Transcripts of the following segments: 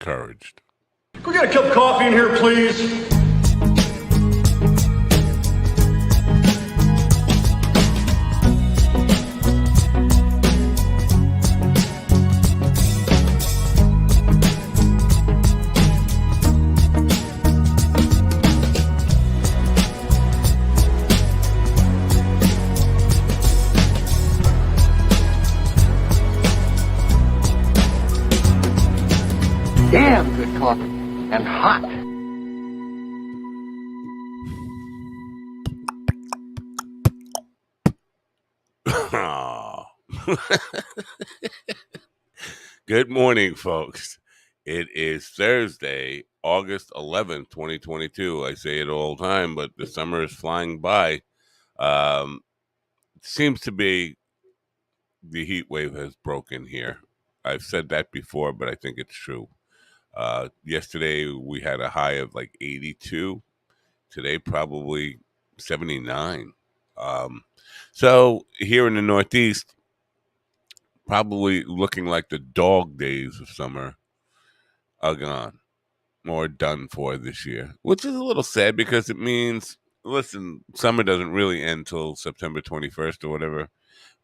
encouraged. Can we get a cup of coffee in here, please? Damn good coffee and hot. Good morning, folks. It is Thursday, August 11th, 2022. I say it all the time, but the summer is flying by. Seems to be the heat wave has broken here. I've said that before, but I think it's true. Yesterday, we had a high of like 82. Today, probably 79. So here in the Northeast, probably looking like the dog days of summer are gone or done for this year, which is a little sad because it means, listen, summer doesn't really end till September 21st or whatever,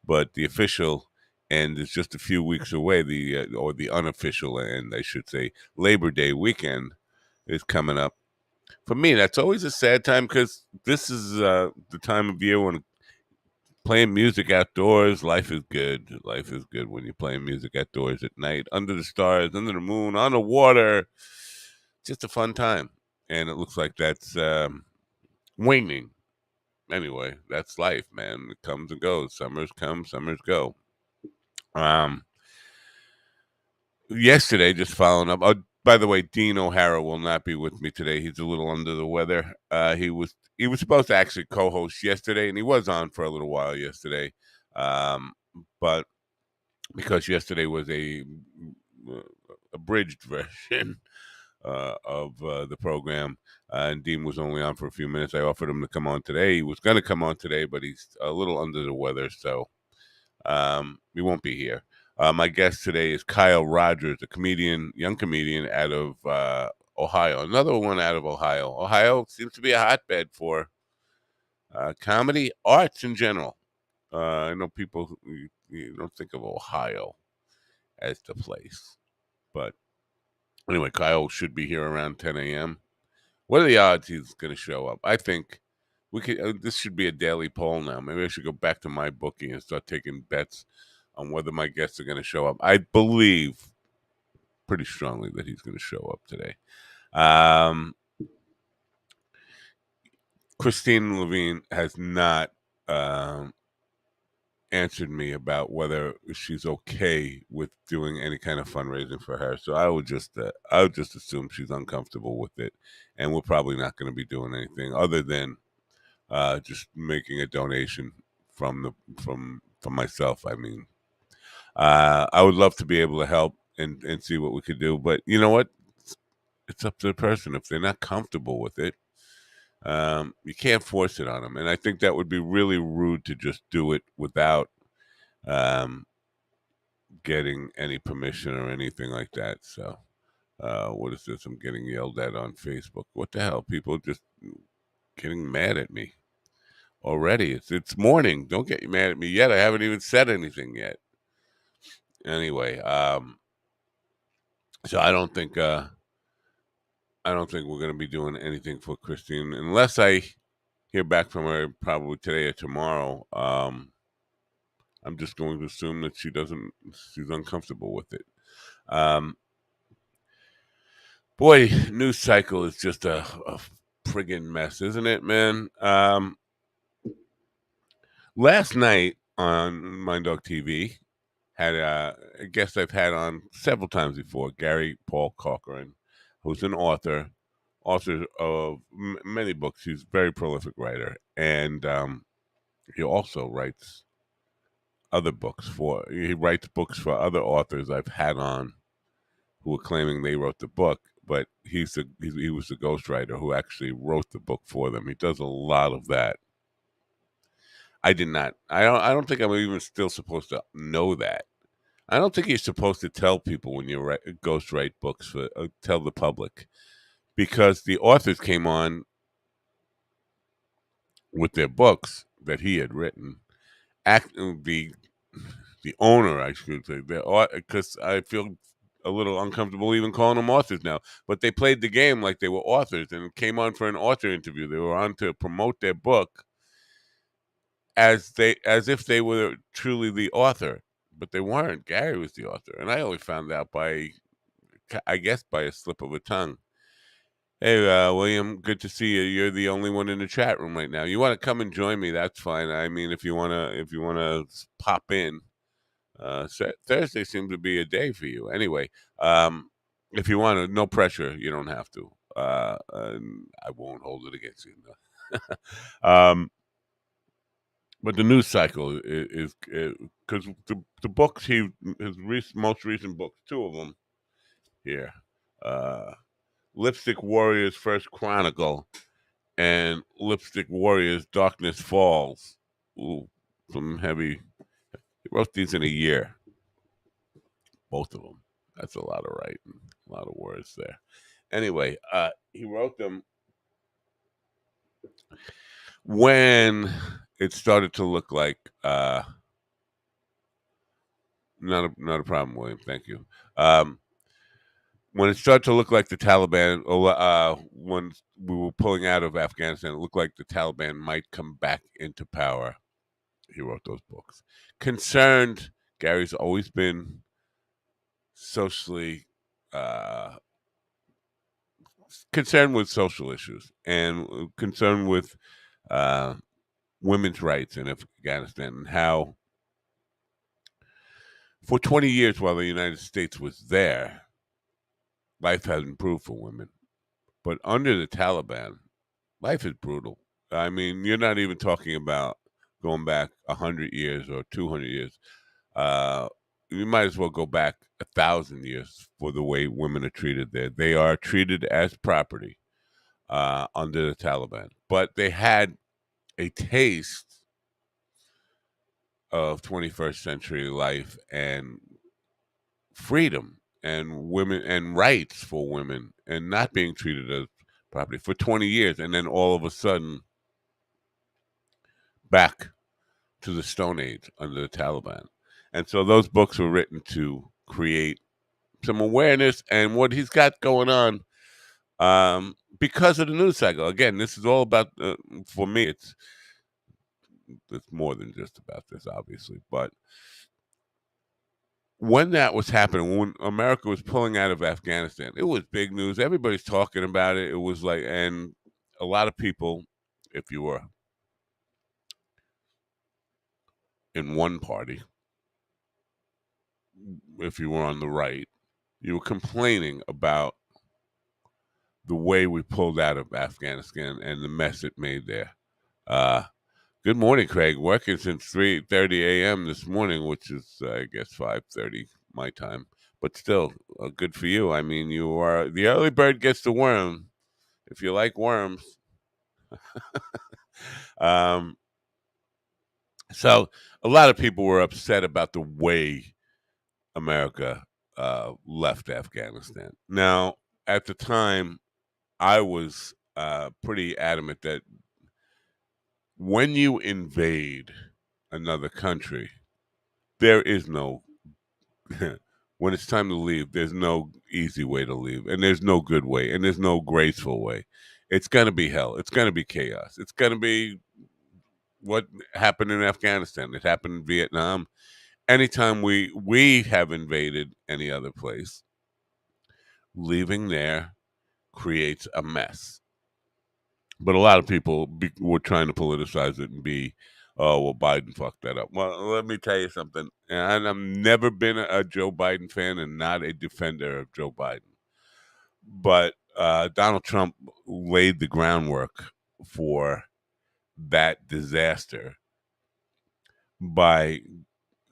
but the official end is just a few weeks away. Or the unofficial end, I should say, Labor Day weekend is coming up. For me, that's always a sad time because this is the time of year when playing music outdoors, life is good. Life is good when you're playing music outdoors at night, under the stars, under the moon, on the water. Just a fun time. And it looks like that's waning. Anyway, that's life, man. It comes and goes. Summers come, summers go. Yesterday, just following up. Oh, by the way, Dean O'Hara will not be with me today. He's a little under the weather. He was supposed to actually co-host yesterday, and he was on for a little while yesterday. But because yesterday was a abridged version of the program, and Dean was only on for a few minutes, I offered him to come on today. He was going to come on today, but he's a little under the weather, so he won't be here. My guest today is Kyle Rogers, a young comedian out of Ohio. Another one out of Ohio. Ohio seems to be a hotbed for comedy, arts in general. I know people, you don't think of Ohio as the place. But anyway, Kyle should be here around 10 a.m. What are the odds he's going to show up? I think we could. This should be a daily poll now. Maybe I should go back to my bookie and start taking bets on whether my guests are going to show up. I believe pretty strongly that he's going to show up today. Christine Levine has not answered me about whether she's okay with doing any kind of fundraising for her. So I would just assume she's uncomfortable with it, and we're probably not going to be doing anything other than just making a donation from myself. I mean, I would love to be able to help and see what we could do, but you know what? It's up to the person. If they're not comfortable with it, you can't force it on them. And I think that would be really rude to just do it without getting any permission or anything like that. So, what is this? I'm getting yelled at on Facebook. What the hell? People just getting mad at me already. It's morning. Don't get mad at me yet. I haven't even said anything yet. Anyway, so I don't think we're going to be doing anything for Christine unless I hear back from her probably today or tomorrow. I'm just going to assume that she's uncomfortable with it. Boy, news cycle is just a friggin' mess, isn't it, man? Last night on Mind Dog TV, had a guest I've had on several times before, Gary Paul Corcoran, who's an author of many books. He's a very prolific writer, and he also writes other books he writes books for other authors I've had on who are claiming they wrote the book, but he was the ghostwriter who actually wrote the book for them. He does a lot of that. I did not. I don't think I'm even still supposed to know that. I don't think you're supposed to tell people when you ghostwrite books for tell the public, because the authors came on with their books that he had written. The owner, I should say, because I feel a little uncomfortable even calling them authors now. But they played the game like they were authors and came on for an author interview. They were on to promote their book as if they were truly the author, but they weren't. Gary was the author, and I only found out by, I guess, by a slip of a tongue. Hey, William, good to see you. You're the only one in the chat room right now. You want to come and join me? That's fine. I mean, if you wanna pop in, Thursday seems to be a day for you. Anyway, if you want to, no pressure. You don't have to. I won't hold it against you. No. But the news cycle is because the books most recent books, two of them here, uh, Lipstick Warriors First Chronicle and Lipstick Warriors Darkness Falls. Ooh, some heavy. He wrote these in a year, both of them. That's a lot of writing, a lot of words there. Anyway, he wrote them when it started to look like not a problem, William. Thank you. When it started to look like the Taliban, when we were pulling out of Afghanistan, it looked like the Taliban might come back into power. He wrote those books. Concerned, Gary's always been socially concerned with social issues and concerned with uh, women's rights in Afghanistan, and how for 20 years while the United States was there, life has improved for women. But under the Taliban, life is brutal. I mean, you're not even talking about going back 100 years or 200 years. You might as well go back 1,000 years for the way women are treated there. They are treated as property under the Taliban. But they had a taste of 21st century life and freedom and women and rights for women and not being treated as property for 20 years. And then all of a sudden, back to the Stone Age under the Taliban. And so those books were written to create some awareness and what he's got going on because of the news cycle. Again, this is all about, for me, it's more than just about this, obviously. But when that was happening, when America was pulling out of Afghanistan, it was big news. Everybody's talking about it. It was like, and a lot of people, if you were in one party, if you were on the right, you were complaining about the way we pulled out of Afghanistan and the mess it made there. Good morning, Craig. Working since 3:30 a.m. this morning, which is, I guess, 5:30 my time. But still, good for you. I mean, you are the early bird gets the worm. If you like worms, um, so a lot of people were upset about the way America left Afghanistan. Now, at the time, I was pretty adamant that when you invade another country, there is no when it's time to leave, there's no easy way to leave, and there's no good way, and there's no graceful way. It's going to be hell. It's going to be chaos. It's going to be what happened in Afghanistan. It happened in Vietnam. Anytime we have invaded any other place, leaving there creates a mess. But a lot of people were trying to politicize it and be, oh, well, Biden fucked that up. Well, let me tell you something. And I've never been a Joe Biden fan and not a defender of Joe Biden. But Donald Trump laid the groundwork for that disaster by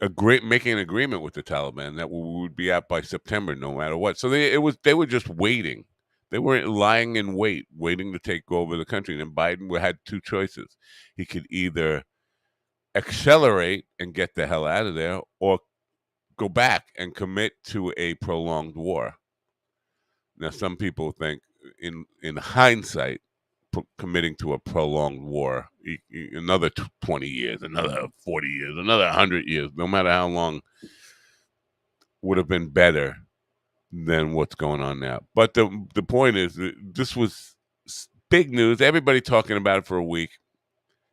making an agreement with the Taliban that we would be out by September, no matter what. So they were just waiting. They were lying in wait, waiting to take over the country. And Biden had two choices. He could either accelerate and get the hell out of there, or go back and commit to a prolonged war. Now, some people think, in hindsight, committing to a prolonged war, another 20 years, another 40 years, another 100 years, no matter how long, would have been better than what's going on now. But the point is, that this was big news. Everybody talking about it for a week,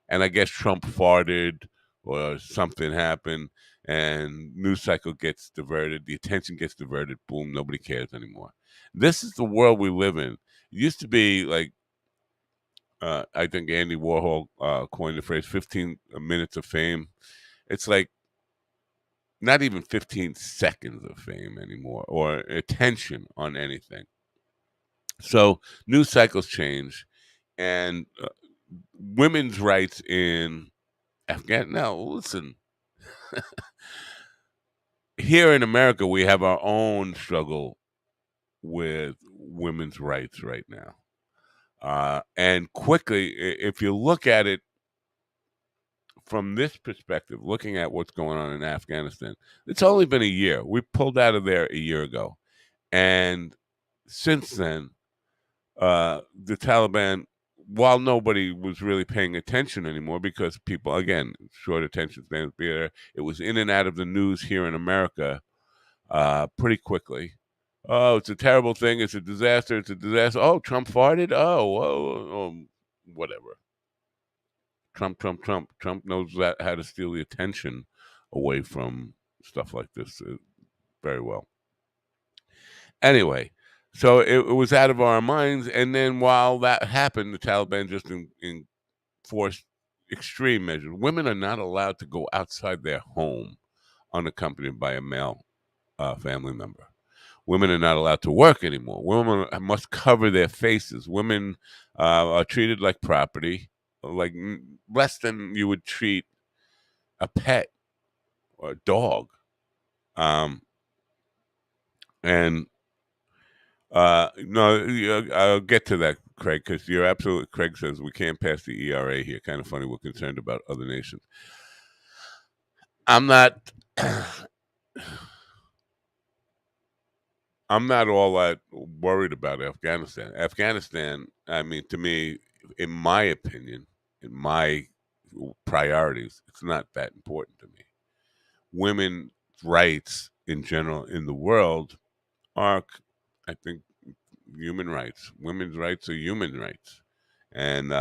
and I guess Trump farted or something happened, and news cycle gets diverted, the attention gets diverted. Boom, nobody cares anymore. This is the world we live in. It used to be like, I think Andy Warhol coined the phrase 15 minutes of fame. It's like not even 15 seconds of fame anymore or attention on anything. So news cycles change, and women's rights in Afghanistan. Now, listen, here in America, we have our own struggle with women's rights right now. And quickly, if you look at it from this perspective, looking at what's going on in Afghanistan, it's only been a year. We pulled out of there a year ago. And since then, the Taliban, while nobody was really paying attention anymore because people, again, short attention spans, it was in and out of the news here in America pretty quickly. Oh, it's a terrible thing. It's a disaster. It's a disaster. Oh, Trump farted. Oh, whatever. Trump knows how to steal the attention away from stuff like this very well. Anyway, so it was out of our minds. And then while that happened, the Taliban just enforced extreme measures. Women are not allowed to go outside their home unaccompanied by a male family member. Women are not allowed to work anymore. Women must cover their faces. Women are treated like property, like less than you would treat a pet or a dog. Um, and no, I'll get to that, Craig, because you're absolutely. Craig says we can't pass the ERA here. Kind of funny. We're concerned about other nations. I'm not. I'm not all that worried about Afghanistan. Afghanistan, I mean, to me, in my opinion, in my priorities, it's not that important to me. Women's rights in general in the world are, I think, human rights. Women's rights are human rights, and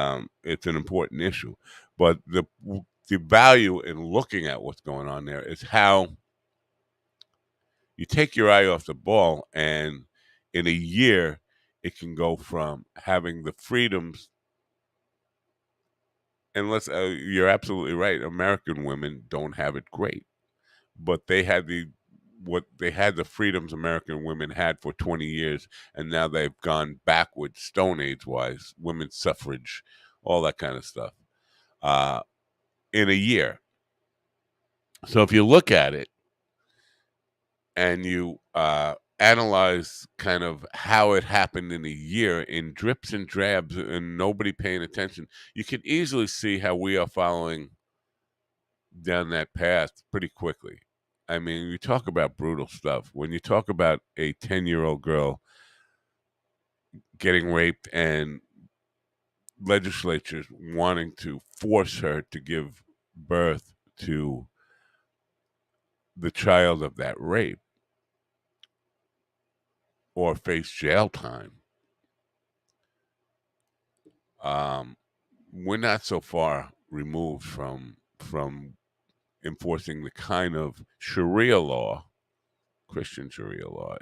it's an important issue. But the value in looking at what's going on there is how you take your eye off the ball, and in a year, it can go from having the freedoms. And you're absolutely right. American women don't have it great, but they had the freedoms American women had for 20 years, and now they've gone backwards, Stone Age wise, women's suffrage, all that kind of stuff, uh, in a year. So if you look at it and you analyze kind of how it happened in a year in drips and drabs and nobody paying attention, you can easily see how we are following down that path pretty quickly. I mean, you talk about brutal stuff. When you talk about a 10-year-old girl getting raped and legislatures wanting to force her to give birth to the child of that rape or face jail time, we're not so far removed from enforcing the kind of Sharia law, Christian Sharia law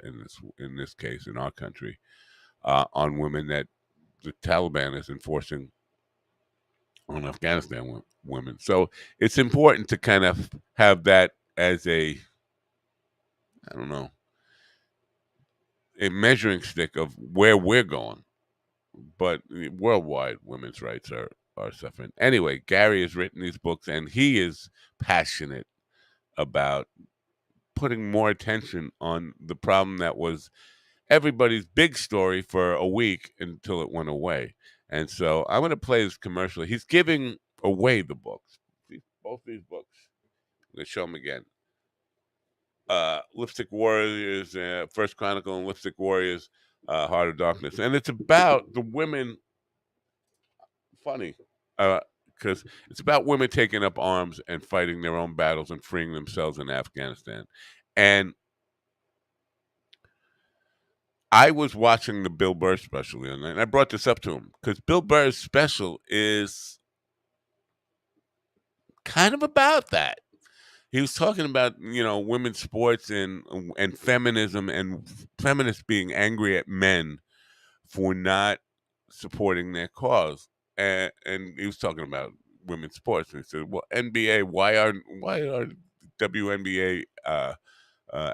in this case in our country, on women that the Taliban is enforcing on Afghanistan women. So it's important to kind of have that as I don't know, a measuring stick of where we're going. But worldwide, women's rights are suffering. Anyway, Gary has written these books, and he is passionate about putting more attention on the problem that was everybody's big story for a week until it went away. And so I'm going to play this commercial. He's giving away the books, both these books. Let's show them again. Lipstick Warriors, First Chronicle and Lipstick Warriors, Heart of Darkness. And it's about the women, funny, because it's about women taking up arms and fighting their own battles and freeing themselves in Afghanistan. And I was watching the Bill Burr special, and I brought this up to him because Bill Burr's special is kind of about that. He was talking about women's sports and feminism and feminists being angry at men for not supporting their cause, and he was talking about women's sports. And he said, "Well, NBA, why are WNBA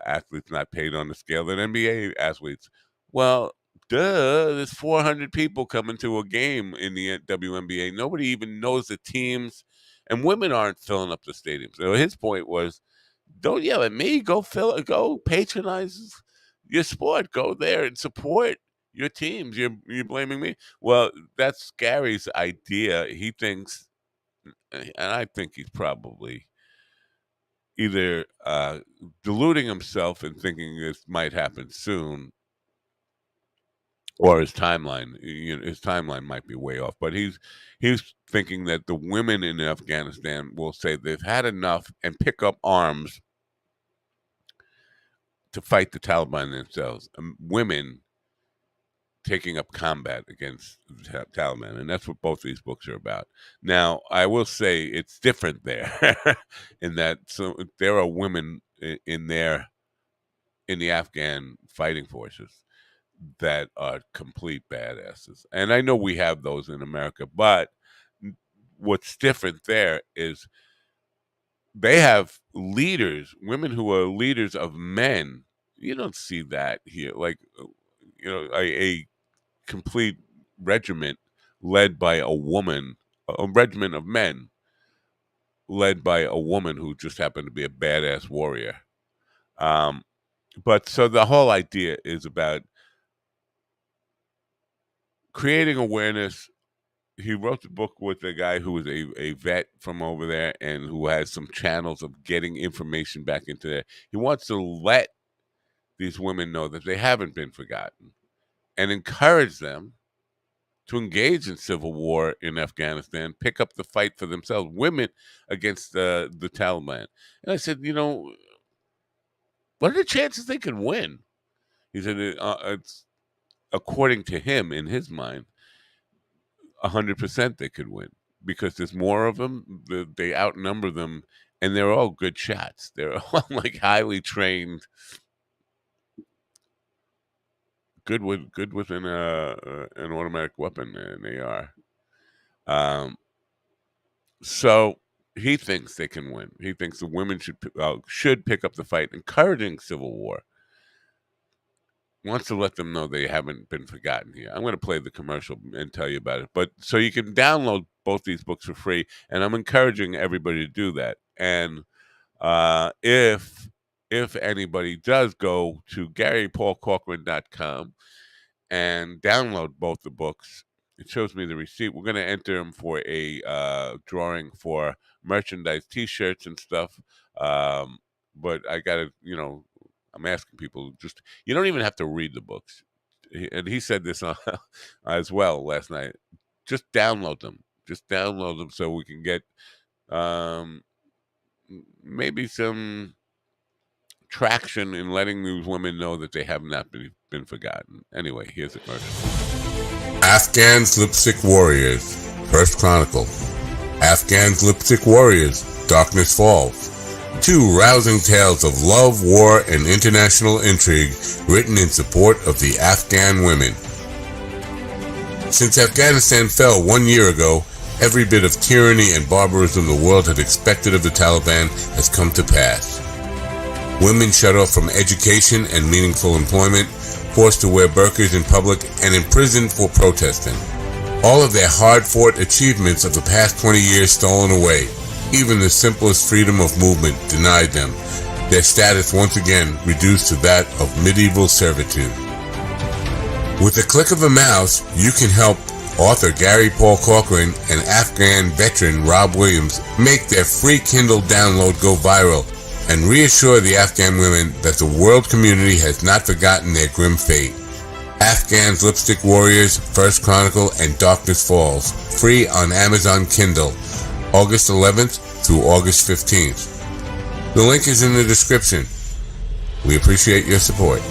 athletes not paid on the scale than NBA athletes?" Well, duh, there's 400 people coming to a game in the WNBA. Nobody even knows the teams, and women aren't filling up the stadiums. So his point was, don't yell at me. Go patronize your sport. Go there and support your teams. You're blaming me. Well, that's Gary's idea. He thinks, and I think he's probably either deluding himself and thinking this might happen soon, or his timeline. His timeline might be way off. But he's thinking that the women in Afghanistan will say they've had enough and pick up arms to fight the Taliban themselves. Women taking up combat against the Taliban, and that's what both these books are about. Now, I will say it's different there, in that there are women in the Afghan fighting forces that are complete badasses, and I know we have those in America, but what's different there is they have leaders, women who are leaders of men. You don't see that here, like a complete regiment led by a woman, a regiment of men led by a woman who just happened to be a badass warrior. But so the whole idea is about creating awareness. He wrote the book with a guy who was a vet from over there and who has some channels of getting information back into there. He wants to let these women know that they haven't been forgotten and encourage them to engage in civil war in Afghanistan, pick up the fight for themselves, women against the Taliban. And I said, what are the chances they could win? He said, it's according to him, in his mind, 100% they could win because there's more of them. They outnumber them, and they're all good shots. They're all like highly trained, good with an automatic weapon, and they are. So he thinks they can win. He thinks the women should pick up the fight, encouraging civil war. Wants to let them know they haven't been forgotten here. I'm going to play the commercial and tell you about it. But so you can download both these books for free, and I'm encouraging everybody to do that. And if anybody does go to GaryPaulCorcoran.com and download both the books, it shows me the receipt. We're going to enter them for a drawing for merchandise, T-shirts and stuff. But I got to, I'm asking people, just, you don't even have to read the books. And he said this as well last night. Just download them. Just download them so we can get maybe some traction in letting these women know that they have not been forgotten. Anyway, here's the commercial. Afghan's Lipstick Warriors, First Chronicle. Afghan's Lipstick Warriors, Darkness Falls. Two rousing tales of love, war, and international intrigue written in support of the Afghan women. Since Afghanistan fell 1 year ago, every bit of tyranny and barbarism the world had expected of the Taliban has come to pass. Women shut off from education and meaningful employment, forced to wear burqas in public, and imprisoned for protesting. All of their hard-fought achievements of the past 20 years stolen away. Even the simplest freedom of movement denied them. Their status once again reduced to that of medieval servitude. With the click of a mouse, you can help author Gary Paul Corcoran and Afghan veteran Rob Williams make their free Kindle download go viral and reassure the Afghan women that the world community has not forgotten their grim fate. Afghan's Lipstick Warriors, First Chronicle, and Darkness Falls, free on Amazon Kindle, August 11th through August 15th. The link is in the description. We appreciate your support.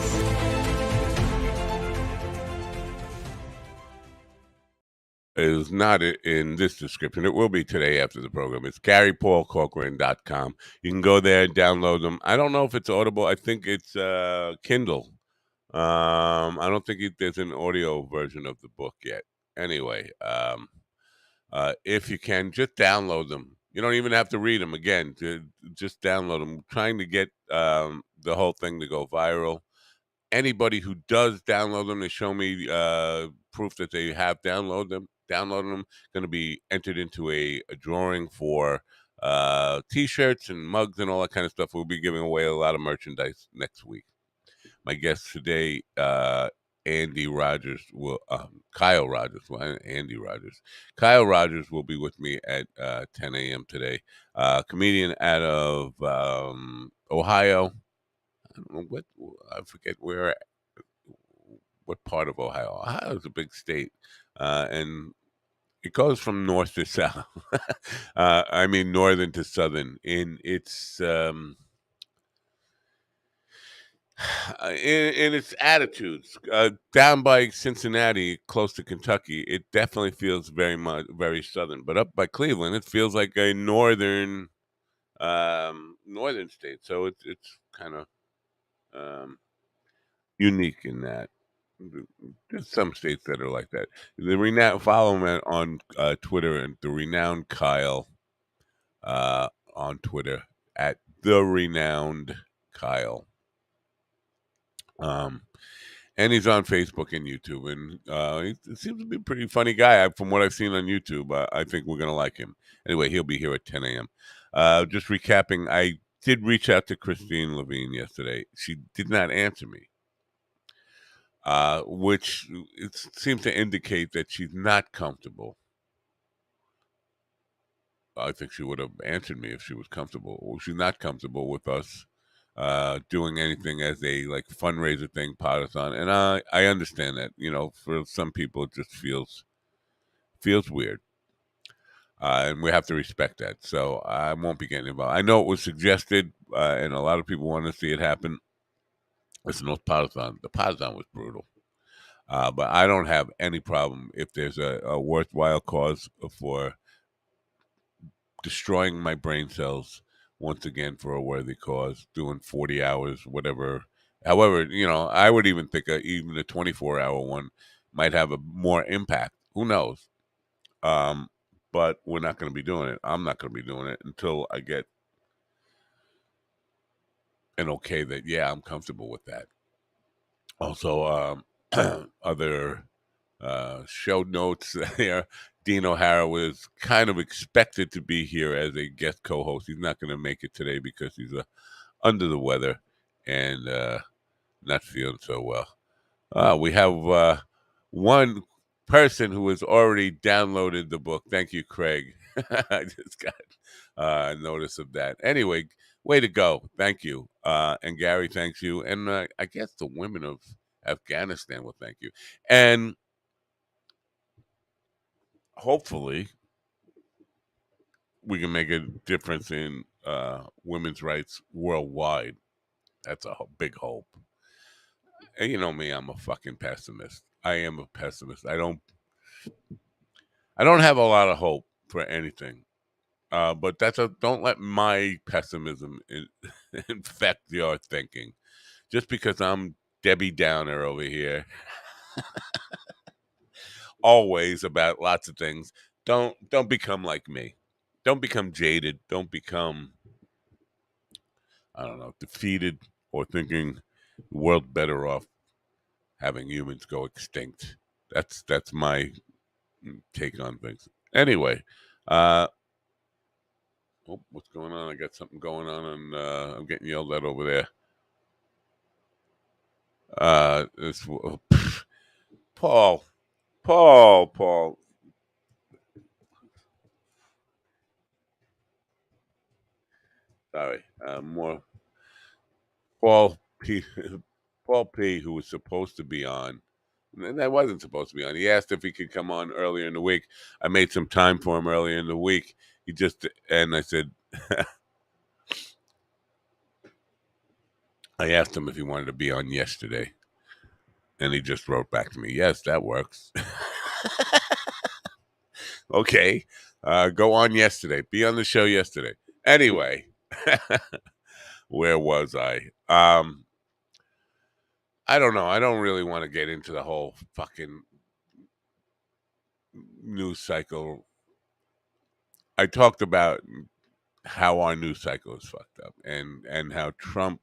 It is not in this description. It will be today after the program. It's GaryPaulCorcoran.com. You can go there and download them. I don't know if it's Audible. I think it's Kindle. I don't think there's an audio version of the book yet. Anyway, if you can, just download them. You don't even have to read them again. Just download them. Trying to get the whole thing to go viral. Anybody who does download them, they show me proof that they have downloaded them, going to be entered into a drawing for T-shirts and mugs and all that kind of stuff. We'll be giving away a lot of merchandise next week. My guest today, Andy Rogers, Kyle Rogers, Andy Rogers. Kyle Rogers will be with me at 10 a.m. today. Comedian out of Ohio. I don't know I forget what part of Ohio. Ohio is a big state, and it goes from north to south. I mean, northern to southern in its in its attitudes. Down by Cincinnati, close to Kentucky, it definitely feels very southern. But up by Cleveland, it feels like a northern state. So it's kind of unique in that. There's some states that are like that. Follow him on Twitter and the renowned Kyle on Twitter at the renowned Kyle. And he's on Facebook and YouTube, and he seems to be a pretty funny guy. From what I've seen on YouTube, I think we're gonna like him. Anyway, he'll be here at 10 a.m. Just recapping, I did reach out to Christine Levine yesterday. She did not answer me. Which it seems to indicate that she's not comfortable. I think she would have answered me if she was comfortable. Well, she's not comfortable with us doing anything as a fundraiser thing, Potathon, and I understand that. For some people, it just feels weird, and we have to respect that. So I won't be getting involved. I know it was suggested, and a lot of people want to see it happen. Listen, those Potathon, the Potathon was brutal. But I don't have any problem if there's a worthwhile cause for destroying my brain cells once again for a worthy cause, doing 40 hours, whatever. However, I would even think even a 24-hour one might have a more impact. Who knows? But we're not going to be doing it. I'm not going to be doing it until I get an okay that, yeah, I'm comfortable with that. Also, other show notes there. Dean O'Hara was kind of expected to be here as a guest co-host. He's not going to make it today because he's under the weather and not feeling so well. We have one person who has already downloaded the book. Thank you, Craig. I just got notice of that. Anyway, way to go. Thank you. And Gary, thanks you. And I guess the women of Afghanistan will thank you. And hopefully we can make a difference in women's rights worldwide. That's a big hope. And you know me, I'm a fucking pessimist. I am a pessimist. I don't have a lot of hope for anything. But don't let my pessimism infect your thinking. Just because I'm Debbie Downer over here, always about lots of things, don't become like me. Don't become jaded. Don't become, I don't know, defeated or thinking the world's better off having humans go extinct. That's my take on things. Anyway, what's going on? I got something going on, and I'm getting yelled at over there. This Paul, Paul. Sorry, more Paul P. Paul P. Who was supposed to be on. And that wasn't supposed to be on. He asked if he could come on earlier in the week. I made some time for him earlier in the week. And I said, I asked him if he wanted to be on yesterday. And he just wrote back to me, yes, that works. Okay. Go on yesterday. Be on the show yesterday. Anyway, where was I? I don't know. I don't really want to get into the whole fucking news cycle. I talked about how our news cycle is fucked up and how Trump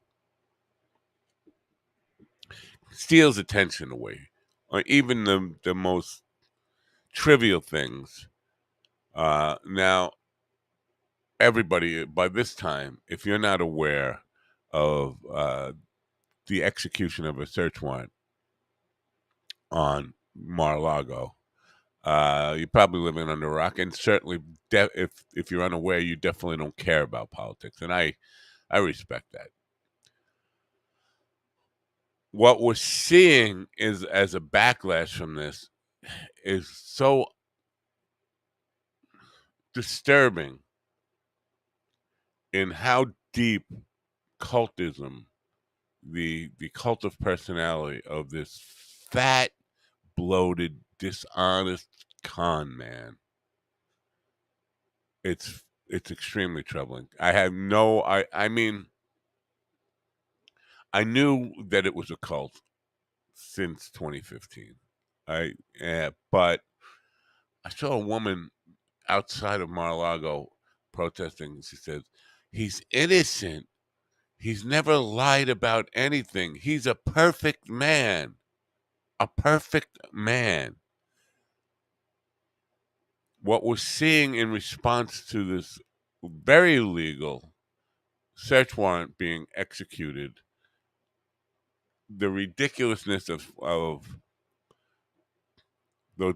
steals attention away, or even the most trivial things. Now, everybody by this time, if you're not aware of the execution of a search warrant on Mar-a-Lago, you're probably living under a rock, and certainly, if you're unaware, you definitely don't care about politics, and I respect that. What we're seeing is as a backlash from this is so disturbing in how deep cultism, the cult of personality of this fat, bloated, dishonest con man. It's extremely troubling. I mean, I knew that it was a cult since 2015. But I saw a woman outside of Mar-a-Lago protesting. She says, "He's innocent. He's never lied about anything. He's a perfect man. A perfect man." What we're seeing in response to this very illegal search warrant being executed, the ridiculousness of the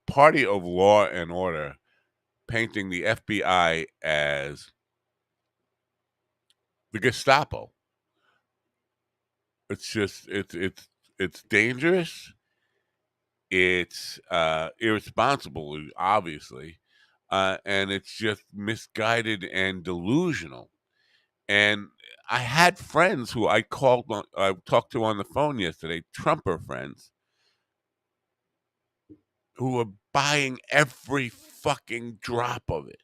party of law and order painting the FBI as the Gestapo. It's just it's dangerous. It's irresponsible, obviously, and it's just misguided and delusional. And I had friends who I talked to on the phone yesterday, Trumper friends, who were buying every fucking drop of it.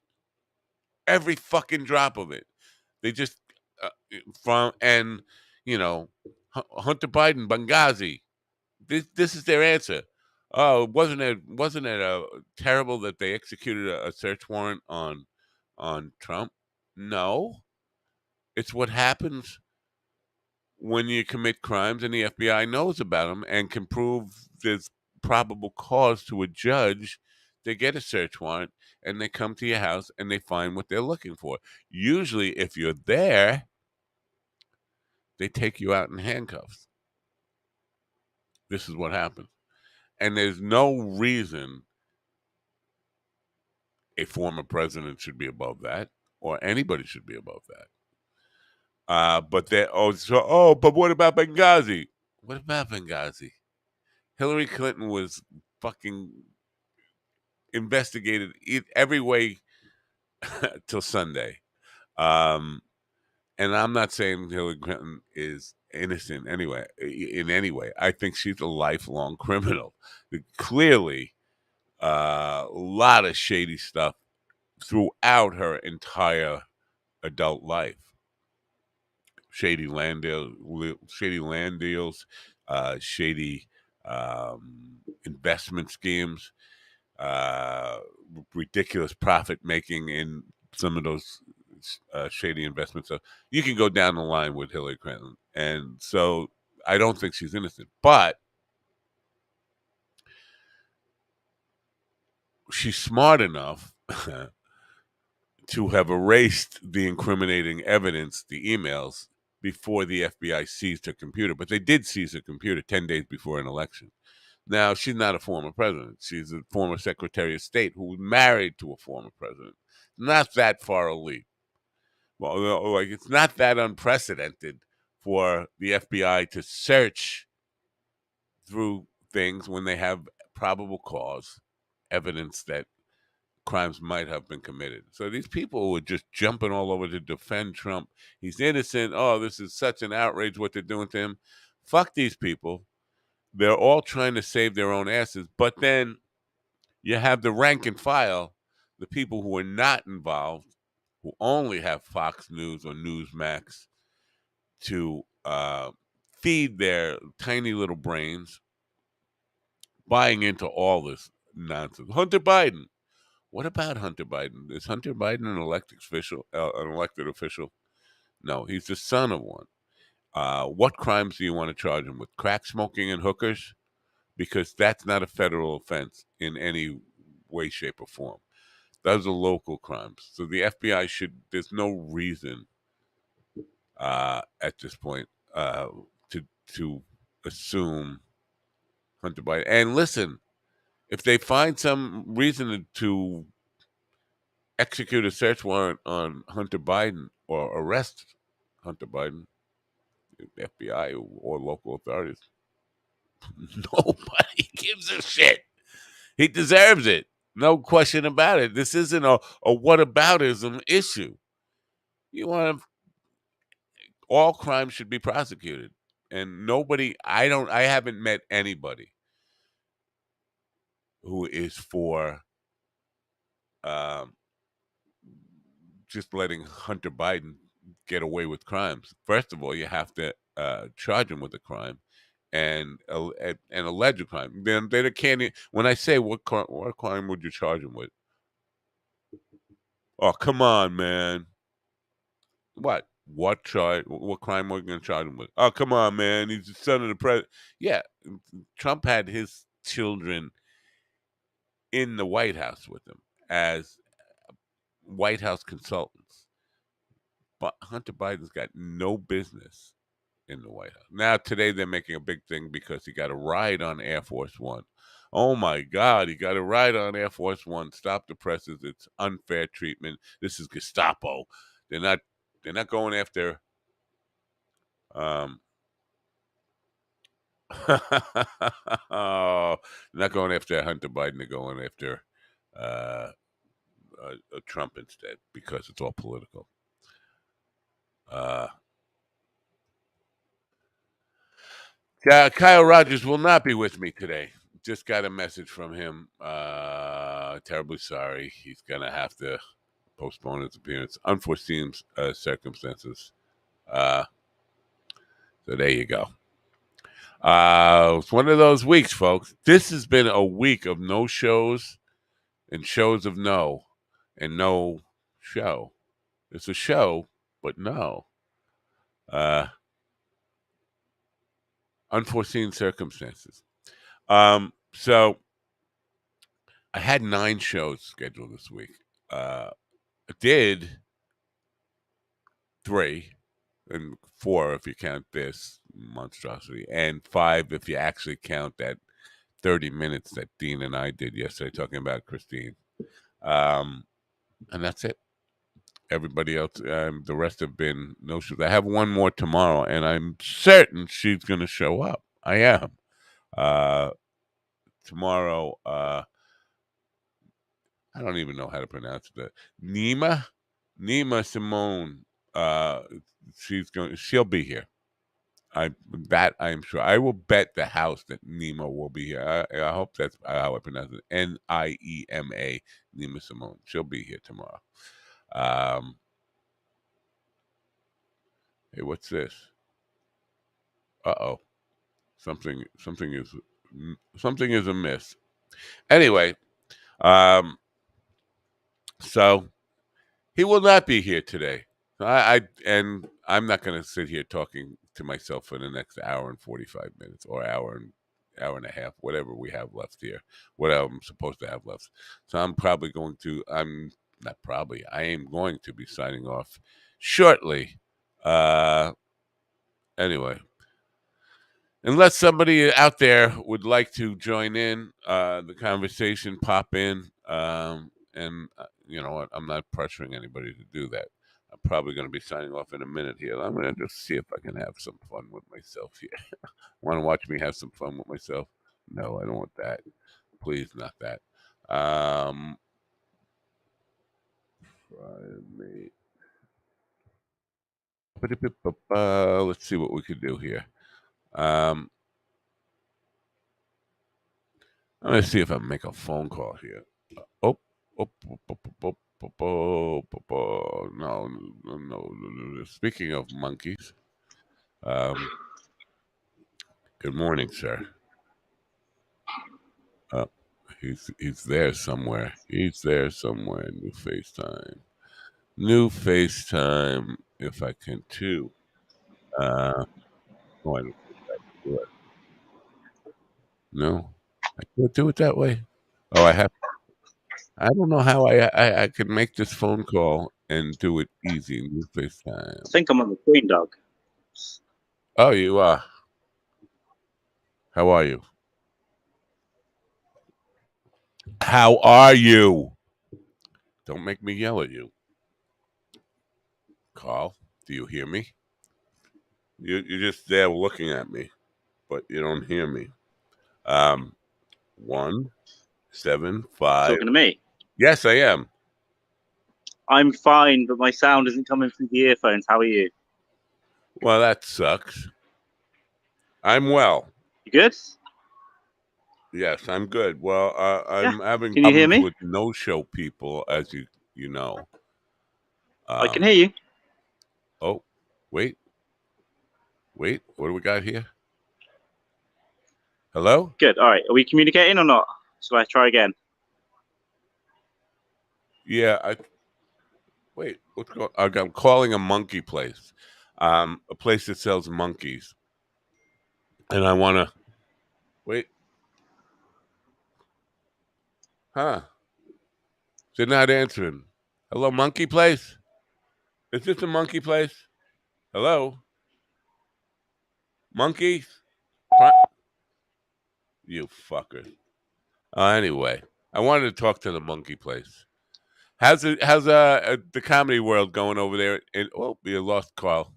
Every fucking drop of it. They just uh, from and you know Hunter Biden, Benghazi. This is their answer. Oh, wasn't it terrible that they executed a search warrant on Trump? No, it's what happens when you commit crimes and the FBI knows about them and can prove there's probable cause to a judge. They get a search warrant and they come to your house and they find what they're looking for. Usually, if you're there, they take you out in handcuffs. This is what happens. And there's no reason a former president should be above that, or anybody should be above that. But what about Benghazi? What about Benghazi? Hillary Clinton was fucking investigated every way till Sunday. Um, and I'm not saying Hillary Clinton is innocent anyway, in any way. I think she's a lifelong criminal. Clearly, a lot of shady stuff throughout her entire adult life. Shady land deals, shady investment schemes, uh, ridiculous profit making in some of those shady investments. So you can go down the line with Hillary Clinton, and so I don't think she's innocent, but she's smart enough to have erased the incriminating evidence, the emails, before the FBI seized her computer. But they did seize her computer 10 days before an election. Now, she's not a former president. She's a former Secretary of State who was married to a former president. Not that far a leap. Well, like it's not that unprecedented for the FBI to search through things when they have probable cause, evidence that crimes might have been committed. So these people were just jumping all over to defend Trump. He's innocent. Oh, this is such an outrage what they're doing to him. Fuck these people. They're all trying to save their own asses. But then you have the rank and file, the people who are not involved, who only have Fox News or Newsmax to feed their tiny little brains, buying into all this nonsense. Hunter Biden. What about Hunter Biden? Is Hunter Biden an elected official? No, he's the son of one. What crimes do you want to charge him with? Crack smoking and hookers? Because that's not a federal offense in any way, shape, or form. Those are local crimes. So the FBI should. There's no reason at this point to assume Hunter Biden. And listen, if they find some reason to execute a search warrant on Hunter Biden or arrest Hunter Biden, the FBI or local authorities, nobody gives a shit. He deserves it. No question about it. This isn't a whataboutism issue. You want to, all crimes should be prosecuted. And nobody, I haven't met anybody who is for um, just letting Hunter Biden get away with crimes. First of all, you have to charge him with a crime and allege a crime. Then they can't. When I say what crime would you charge him with? Oh, come on, man. What? What charge? What crime are we going to charge him with? Oh, come on, man. He's the son of the president. Yeah, Trump had his children in the White House with him as White House consultants. But Hunter Biden's got no business in the White House. Now, today they're making a big thing because he got a ride on Air Force One. Oh my God, he got a ride on Air Force One. Stop the presses. It's unfair treatment. This is Gestapo. They're not going after oh, they're not going after Hunter Biden, they're going after Trump instead because it's all political. Kyle Rogers will not be with me today. Just got a message from him. Terribly sorry. He's going to have to postpone his appearance. Unforeseen circumstances. So there you go. It's one of those weeks, folks. This has been a week of no shows and shows of no and no show. It's a show, but no. Unforeseen circumstances. So I had 9 shows scheduled this week. I did 3 and 4 if you count this monstrosity, and 5 if you actually count that 30 minutes that Dean and I did yesterday talking about Christine. And that's it. Everybody else, the rest have been no shows. I have one more tomorrow, and I'm certain she's going to show up. I am. Tomorrow, I don't even know how to pronounce it. Nima Simone. She'll be here. I am sure. I will bet the house that Nima will be here. I hope that's how I pronounce it. Niema, Nima Simone. She'll be here tomorrow. Hey, what's this? Uh-oh. Something is amiss. Anyway, so he will not be here today. And I'm not going to sit here talking to myself for the next hour and 45 minutes or hour and a half, whatever we have left here, what I'm supposed to have left. So I'm not probably, I am going to be signing off shortly. Anyway, unless somebody out there would like to join in the conversation, pop in, and you know what? I'm not pressuring anybody to do that. probably going to be signing off in a minute here. I'm going to just see if I can have some fun with myself here. Want to watch me have some fun with myself? No, I don't want that. Please, not that. Primate. Let's see what we could do here. I'm going to see if I can make a phone call here. Oh, oh, no, no. Speaking of monkeys, good morning, sir. Oh, he's there somewhere. He's there somewhere. New FaceTime. New FaceTime. If I can too. Oh, I don't think I can do it. No, I can't do it that way. Oh, I have. I don't know how I could make this phone call and do it easy. New I FaceTime. think I'm on the screen, Doug. Oh, you are. How are you? How are you? Don't make me yell at you. Carl, do you hear me? You're just there looking at me, but you don't hear me. 175. Talking to me. Yes, I am. I'm fine, but my sound isn't coming through the earphones. How are you? Well, that sucks. I'm well. You good? Yes, I'm good. Well, Yeah. I'm having Can you hear problems me? with no-show people, as you know. I can Um, hear you. oh, wait, wait. What do we got here? Hello? Good. All right. Are we communicating or not? Shall I try again? Yeah. Wait. What's going? I'm calling a monkey place, a place that sells monkeys, and I want to wait. Huh? They're not answering. Hello, monkey place. Is this a monkey place? Hello, monkeys. You fucker. Anyway, I wanted to talk to the monkey place. How's the comedy world going over there? Oh, you lost Carl.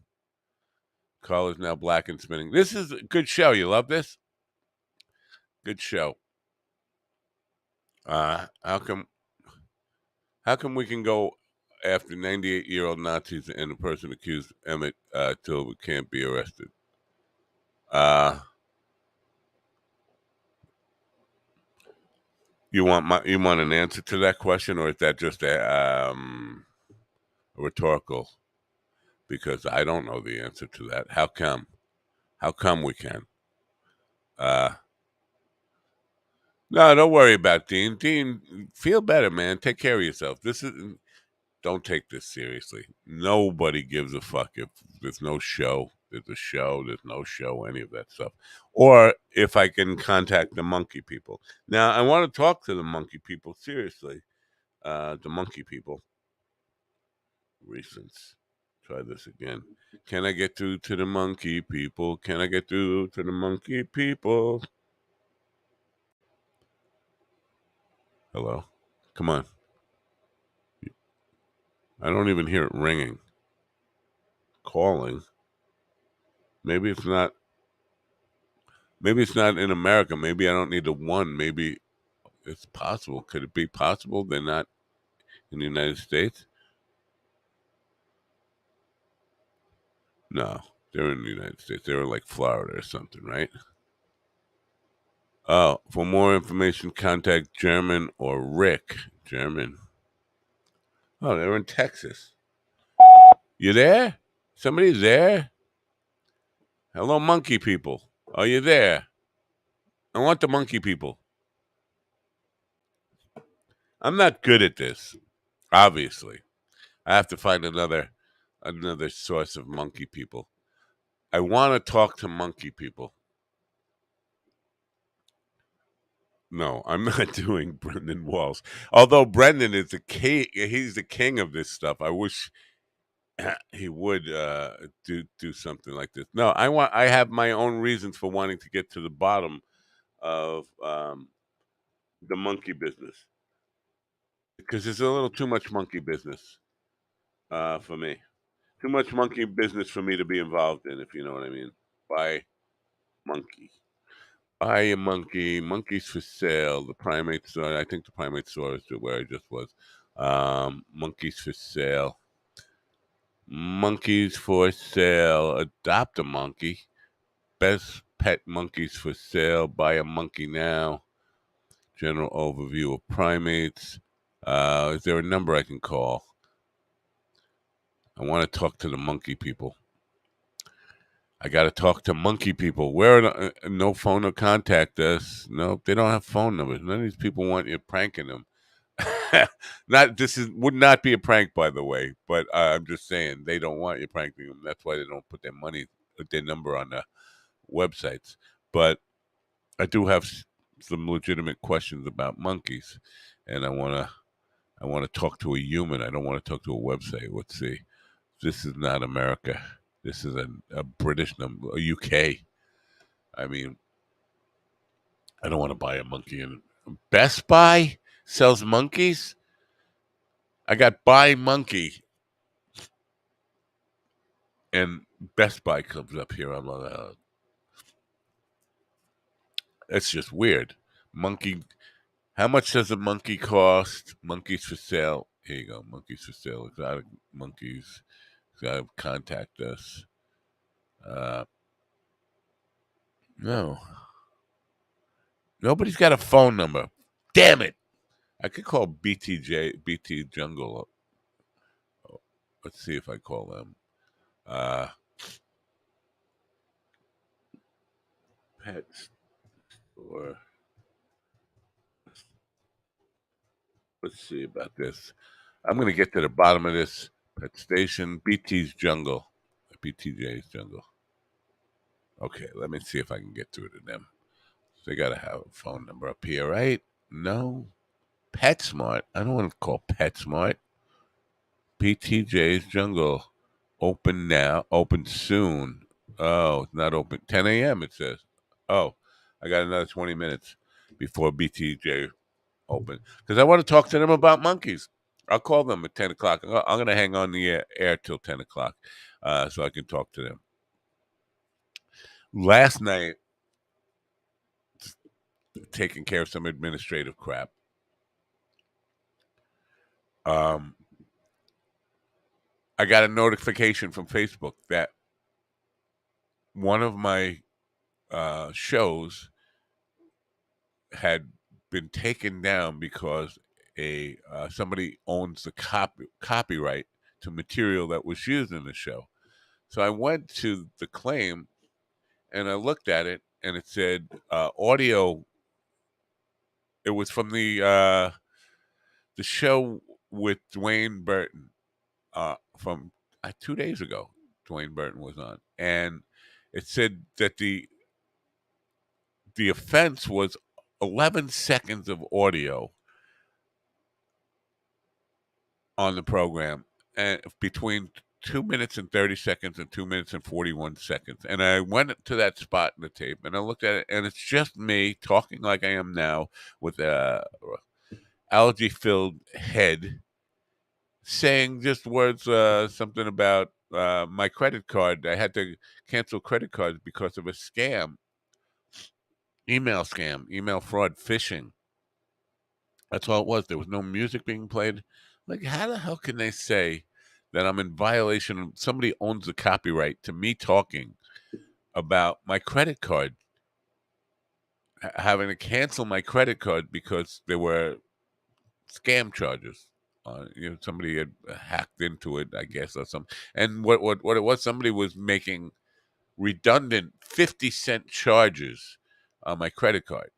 Carl is now black and spinning. This is a good show. You love this? Good show. Uh, how come? How come we can go after 98-year-old Nazis and a person accused Emmett Till can't be arrested? Uh, you want an answer to that question, or is that just a rhetorical? Because I don't know the answer to that. How come? How come we can? Uh, no, don't worry about Dean. Dean, feel better, man. Take care of yourself. This is Don't take this seriously. Nobody gives a fuck if there's no show. There's a show. There's no show. Any of that stuff. Or if I can contact the monkey people. Now I want to talk to the monkey people seriously. The monkey people. Recents. Try this again. Can I get through to the monkey people? Can I get through to the monkey people? Hello. Come on. I don't even hear it ringing. Calling. Maybe it's not. Maybe it's not in America. Maybe I don't need the one. Maybe it's possible. Could it be possible they're not in the United States? No, they're in the United States. They're in like Florida or something, right? Oh, for more information, contact German or Rick. German. Oh, they're in Texas. You there? Somebody's there? Hello, monkey people. Are you there? I want the monkey people. I'm not good at this, obviously. I have to find another source of monkey people. I want to talk to monkey people. No, I'm not doing Brendan Walls. Although Brendan is the king, he's the king of this stuff. I wish he would do something like this. No, I have my own reasons for wanting to get to the bottom of the monkey business because there's a little too much monkey business for me. Too much monkey business for me to be involved in, if you know what I mean. Buy monkey. Buy a monkey. Monkeys for sale. The primate store. I think the primate store is where I just was. Monkeys for sale. Monkeys for sale. Adopt a monkey. Best pet monkeys for sale. Buy a monkey now. General overview of primates. Is there a number I can call? I want to talk to the monkey people. I got to talk to monkey people. Where no phone or contact us? No, they don't have phone numbers. None of these people want you pranking them. Would not be a prank, by the way. But I'm just saying they don't want you pranking them. That's why they don't put their number on the websites. But I do have some legitimate questions about monkeys, and I want to talk to a human. I don't want to talk to a website. Let's see. This is not America. This is a British number, a UK. I mean, I don't want to buy a monkey. And Best Buy sells monkeys. I got buy monkey, and Best Buy comes up here. I'm like, it's just weird. Monkey. How much does a monkey cost? Monkeys for sale. Here you go. Monkeys for sale. Exotic monkeys. Gotta contact us. No. Nobody's got a phone number. Damn it. I could call BT Jungle. Let's see if I call them. Pets or let's see about this. I'm gonna get to the bottom of this. Pet station. BT's Jungle. BTJ's Jungle. Okay, let me see if I can get through to them. They gotta have a phone number up here, right? No. PetSmart. I don't want to call PetSmart. BTJ's Jungle. Open now. Open soon. Oh, it's not open. 10 a.m. it says. Oh, I got another 20 minutes before BTJ open because I want to talk to them about monkeys. I'll call them at 10 o'clock. I'm going to hang on the air till 10 o'clock so I can talk to them. Last night, taking care of some administrative crap. I got a notification from Facebook that one of my shows had been taken down because somebody owns the copyright to material that was used in the show. So I went to the claim and I looked at it and it said audio. It was from the show with Dwayne Burton from 2 days ago. Dwayne Burton was on, and it said that the offense was 11 seconds of audio on the program, and between 2 minutes and 30 seconds and 2 minutes and 41 seconds. And I went to that spot in the tape and I looked at it, and it's just me talking like I am now with a allergy filled head, saying just words, something about my credit card. I had to cancel credit cards because of a scam, email fraud, phishing. That's all it was. There was no music being played. Like, how the hell can they say that I'm in violation of somebody owns the copyright to me talking about my credit card, having to cancel my credit card because there were scam charges? Somebody had hacked into it, I guess, or something. And what it was, somebody was making redundant 50-cent charges on my credit card.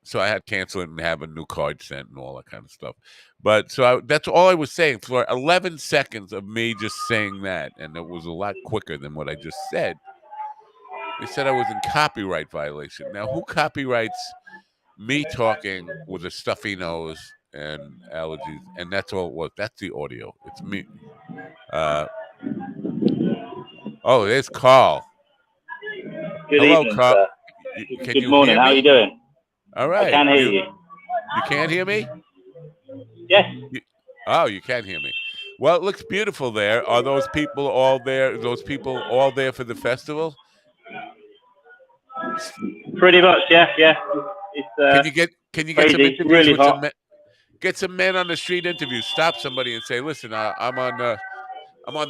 So I had to cancel it and have a new card sent and all that kind of stuff. But that's all I was saying for 11 seconds of me just saying that. And it was a lot quicker than what I just said. They said I was in copyright violation. Now, who copyrights me talking with a stuffy nose and allergies? And that's all it was. That's the audio. It's me. There's Carl. Good Hello, evening, Carl. sir. Can Good you morning. hear How are me? you doing? All right. I can hear you. You can't hear me? Yes. You can hear me. Well, it looks beautiful there. Are those people all there? Those people all there for the festival? Pretty much, yeah. It's Can you get some crazy, interviews really with hot. get some men on the street interviews? Stop somebody and say, "Listen, I'm on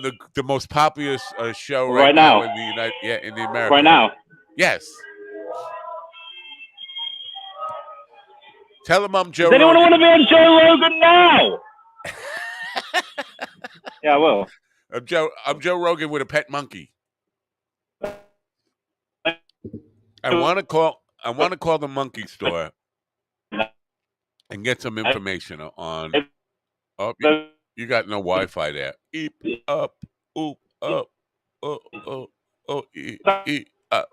the most popular show right Right now now, in in the right America." now. Yes. Tell him I'm Does Joe anyone want Rogan. to be on Joe Rogan now? Yeah, I will. I'm Joe Rogan with a pet monkey. I want to call the monkey store and get some information on. Oh, you got no Wi-Fi there. Eep up, oop up, oh oh oh, eat, oh.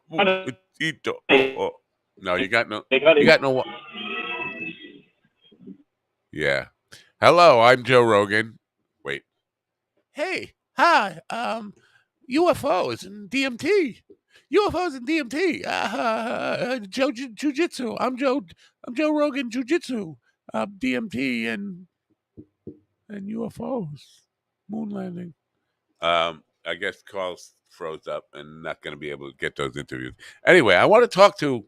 No, you got no. You got no. Yeah. Hello, I'm Joe Rogan. Wait. Hey, hi. UFOs and DMT. UFOs and DMT. Joe Jiu-Jitsu. I'm Joe Rogan Jiu-Jitsu. DMT and UFOs. Moon landing. I guess Carl's froze up and not going to be able to get those interviews. Anyway, I want to talk to.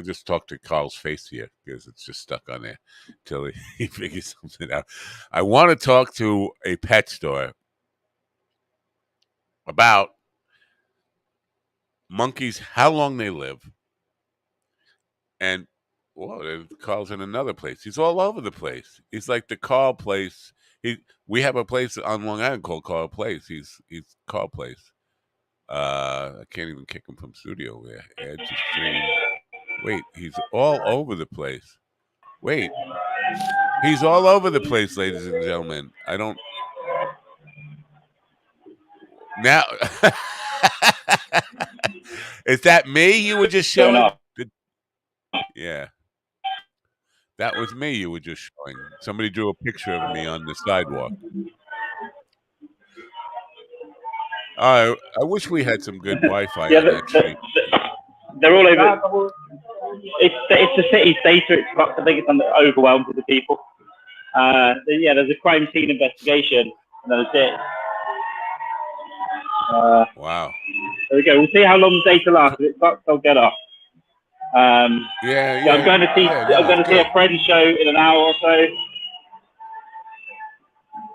Just talk to Carl's face here because it's just stuck on there till he figures something out. I want to talk to a pet store about monkeys, how long they live, and well, Carl's in another place. He's all over the place. He's like the Carl place. We have a place on Long Island called Carl Place. He's Carl Place. I can't even kick him from studio there. Add to stream. Wait, he's all over the place. Wait, he's all over the place, ladies and gentlemen. I don't now. Is that me? You were just Going showing? up. Yeah, that was me. You were just showing. Somebody drew a picture of me on the sidewalk. I wish we had some good Wi-Fi Yeah, on that street. they're all over. It's the city's data. It's got the biggest overwhelmed with the people. Yeah, there's a crime scene investigation, and that's it. Wow. There we go. We'll see how long the data lasts. If it sucks, I'll get off. Yeah. I'm going to see. Yeah, I'm going to see good. a friend show in an hour or so.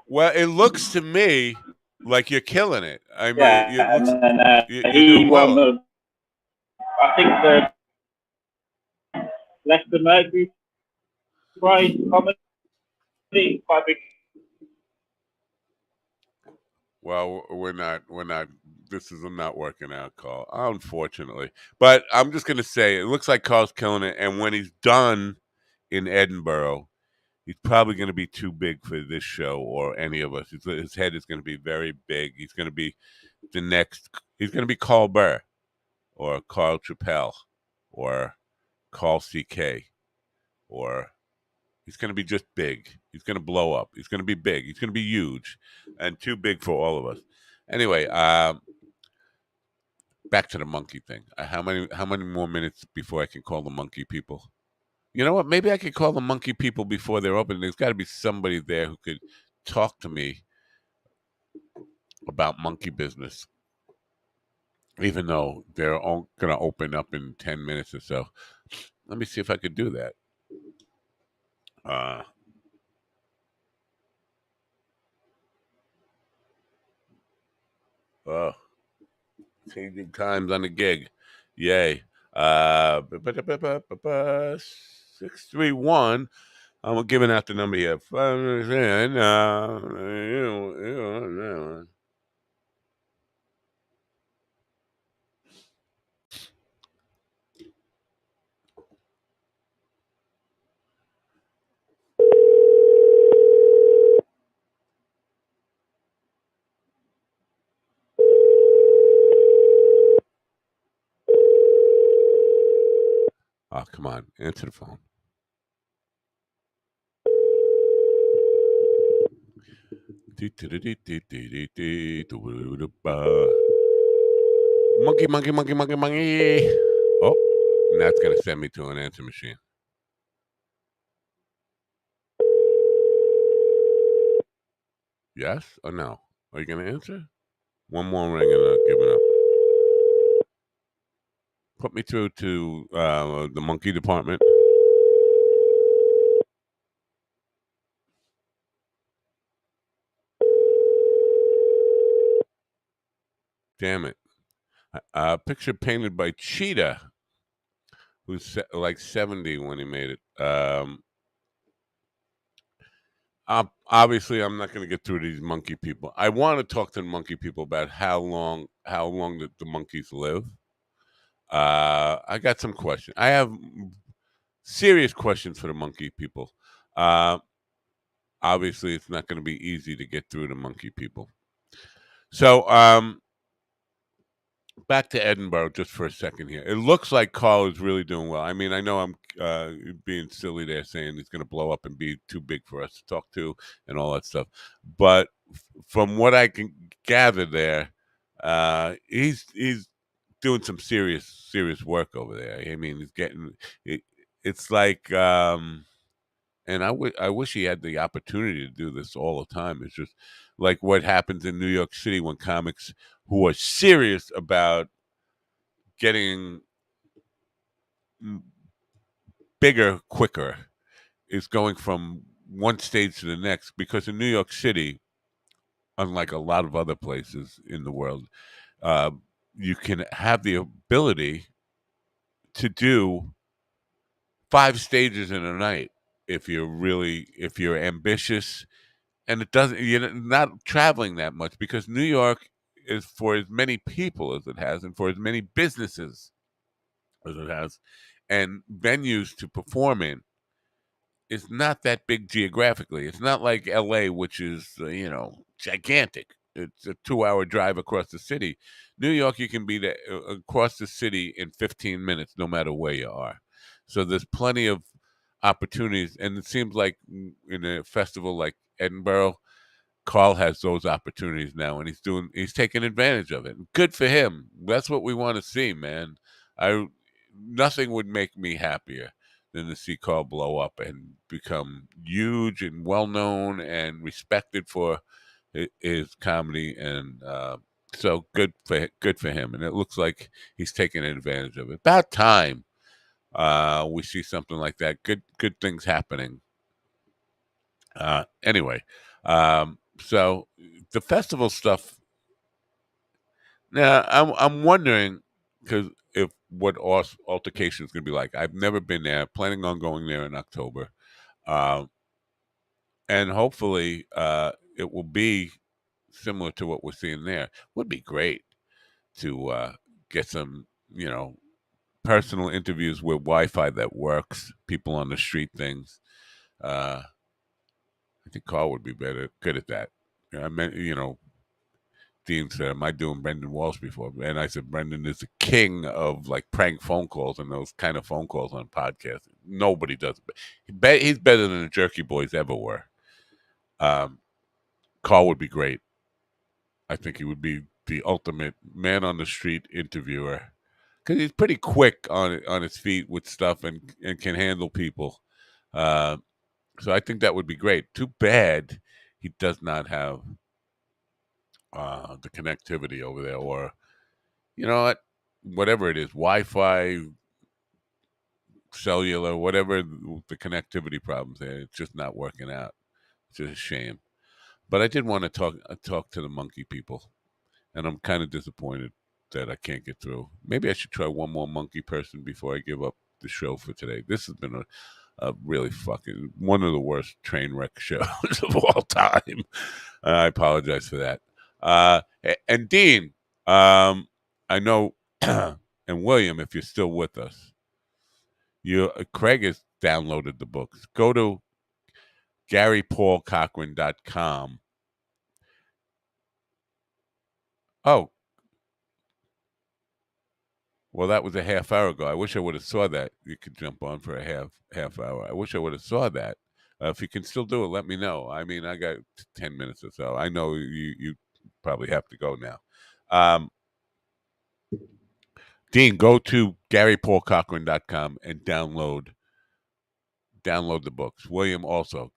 Well, it looks to me like you're killing it. I mean, Yeah, it looks and then you're he doing won well. the. I think the Leicester Mercury Prize comedy, quite big. Well, we're not. This is not working out, Carl. Unfortunately, but I'm just gonna say it looks like Carl's killing it. And when he's done in Edinburgh, he's probably going to be too big for this show or any of us. His head is going to be very big. He's going to be the next. He's going to be Carl Burr, or Carl Chappelle, or Carl CK, or he's going to be just big. He's going to blow up. He's going to be big. He's going to be huge, and too big for all of us. Anyway, back to the monkey thing. How many more minutes before I can call the monkey people? You know what? Maybe I could call the monkey people before they're open. There's got to be somebody there who could talk to me about monkey business, even though they're all going to open up in 10 minutes or so. Let me see if I could do that. Oh, changing times on the gig. Yay. 631. I'm giving out the number here. Oh, come on. Answer the phone. Monkey, monkey, monkey, monkey, monkey. Oh, and that's going to send me to an answer machine. Yes or no? Are you going to answer? One more ring and I'll give it up. Put me through to the monkey department. Damn it. Picture painted by Cheetah, who's like 70 when he made it. Obviously, I'm not going to get through these monkey people. I want to talk to the monkey people about how long the monkeys live. I got some questions. I have serious questions for the monkey people. Uh, Obviously, it's not going to be easy to get through the monkey people. So, back to Edinburgh just for a second here. It looks like Carl is really doing well. I mean, I know I'm being silly there saying he's going to blow up and be too big for us to talk to and all that stuff. But from what I can gather there, he's doing some serious work over there. I mean, he's getting it, it's like and I wish he had the opportunity to do this all the time. It's just like what happens in New York City when comics who are serious about getting bigger quicker is going from one stage to the next, because in New York City, unlike a lot of other places in the world, uh, you can have the ability to do 5 stages in a night if you're ambitious, and it doesn't you're not traveling that much, because New York is for as many people as it has and for as many businesses as it has and venues to perform in is not that big geographically. It's not like LA, which is gigantic. It's a 2-hour drive across the city. New York, you can be across the city in 15 minutes, no matter where you are. So there's plenty of opportunities, and it seems like in a festival like Edinburgh, Carl has those opportunities now, and he's taking advantage of it. Good for him. That's what we want to see, man. I Nothing would make me happier than to see Carl blow up and become huge and well known and respected for his comedy, and so good for him. And it looks like he's taking advantage of it. About time we see something like that. Good things happening. Anyway, so the festival stuff. Now, I'm wondering, because if what altercation is going to be like. I've never been there. Planning on going there in October, uh, and hopefully, it will be similar to what we're seeing there. Would be great to get some, personal interviews with Wi-Fi that works. People on the street things. Uh, I think Carl would be good at that. I mean, Dean said, "Am I doing Brendan Walsh before?" And I said, "Brendan is the king of like prank phone calls and those kind of phone calls on podcasts. Nobody does it. He's better than the Jerky Boys ever were." Um, Carl would be great. I think he would be the ultimate man on the street interviewer, because he's pretty quick on his feet with stuff and can handle people. Uh, so I think that would be great. Too bad he does not have the connectivity over there, or you know what, whatever it is, Wi-Fi, cellular, whatever the connectivity problems there, it's just not working out. It's just a shame. But I did want to talk to the monkey people, and I'm kind of disappointed that I can't get through. Maybe I should try one more monkey person before I give up the show for today. This has been a really fucking one of the worst train wreck shows of all time. I apologize for that. And Dean, I know, and William, if you're still with us, Craig has downloaded the books. Go to GaryPaulCochran.com. Oh, well, that was a half hour ago. I wish I would have saw that. You could jump on for a half hour. I wish I would have saw that. If you can still do it, let me know. I mean, I got 10 minutes or so. I know you probably have to go now. Um, Dean, go to GaryPaulCochran.com and download the books. William also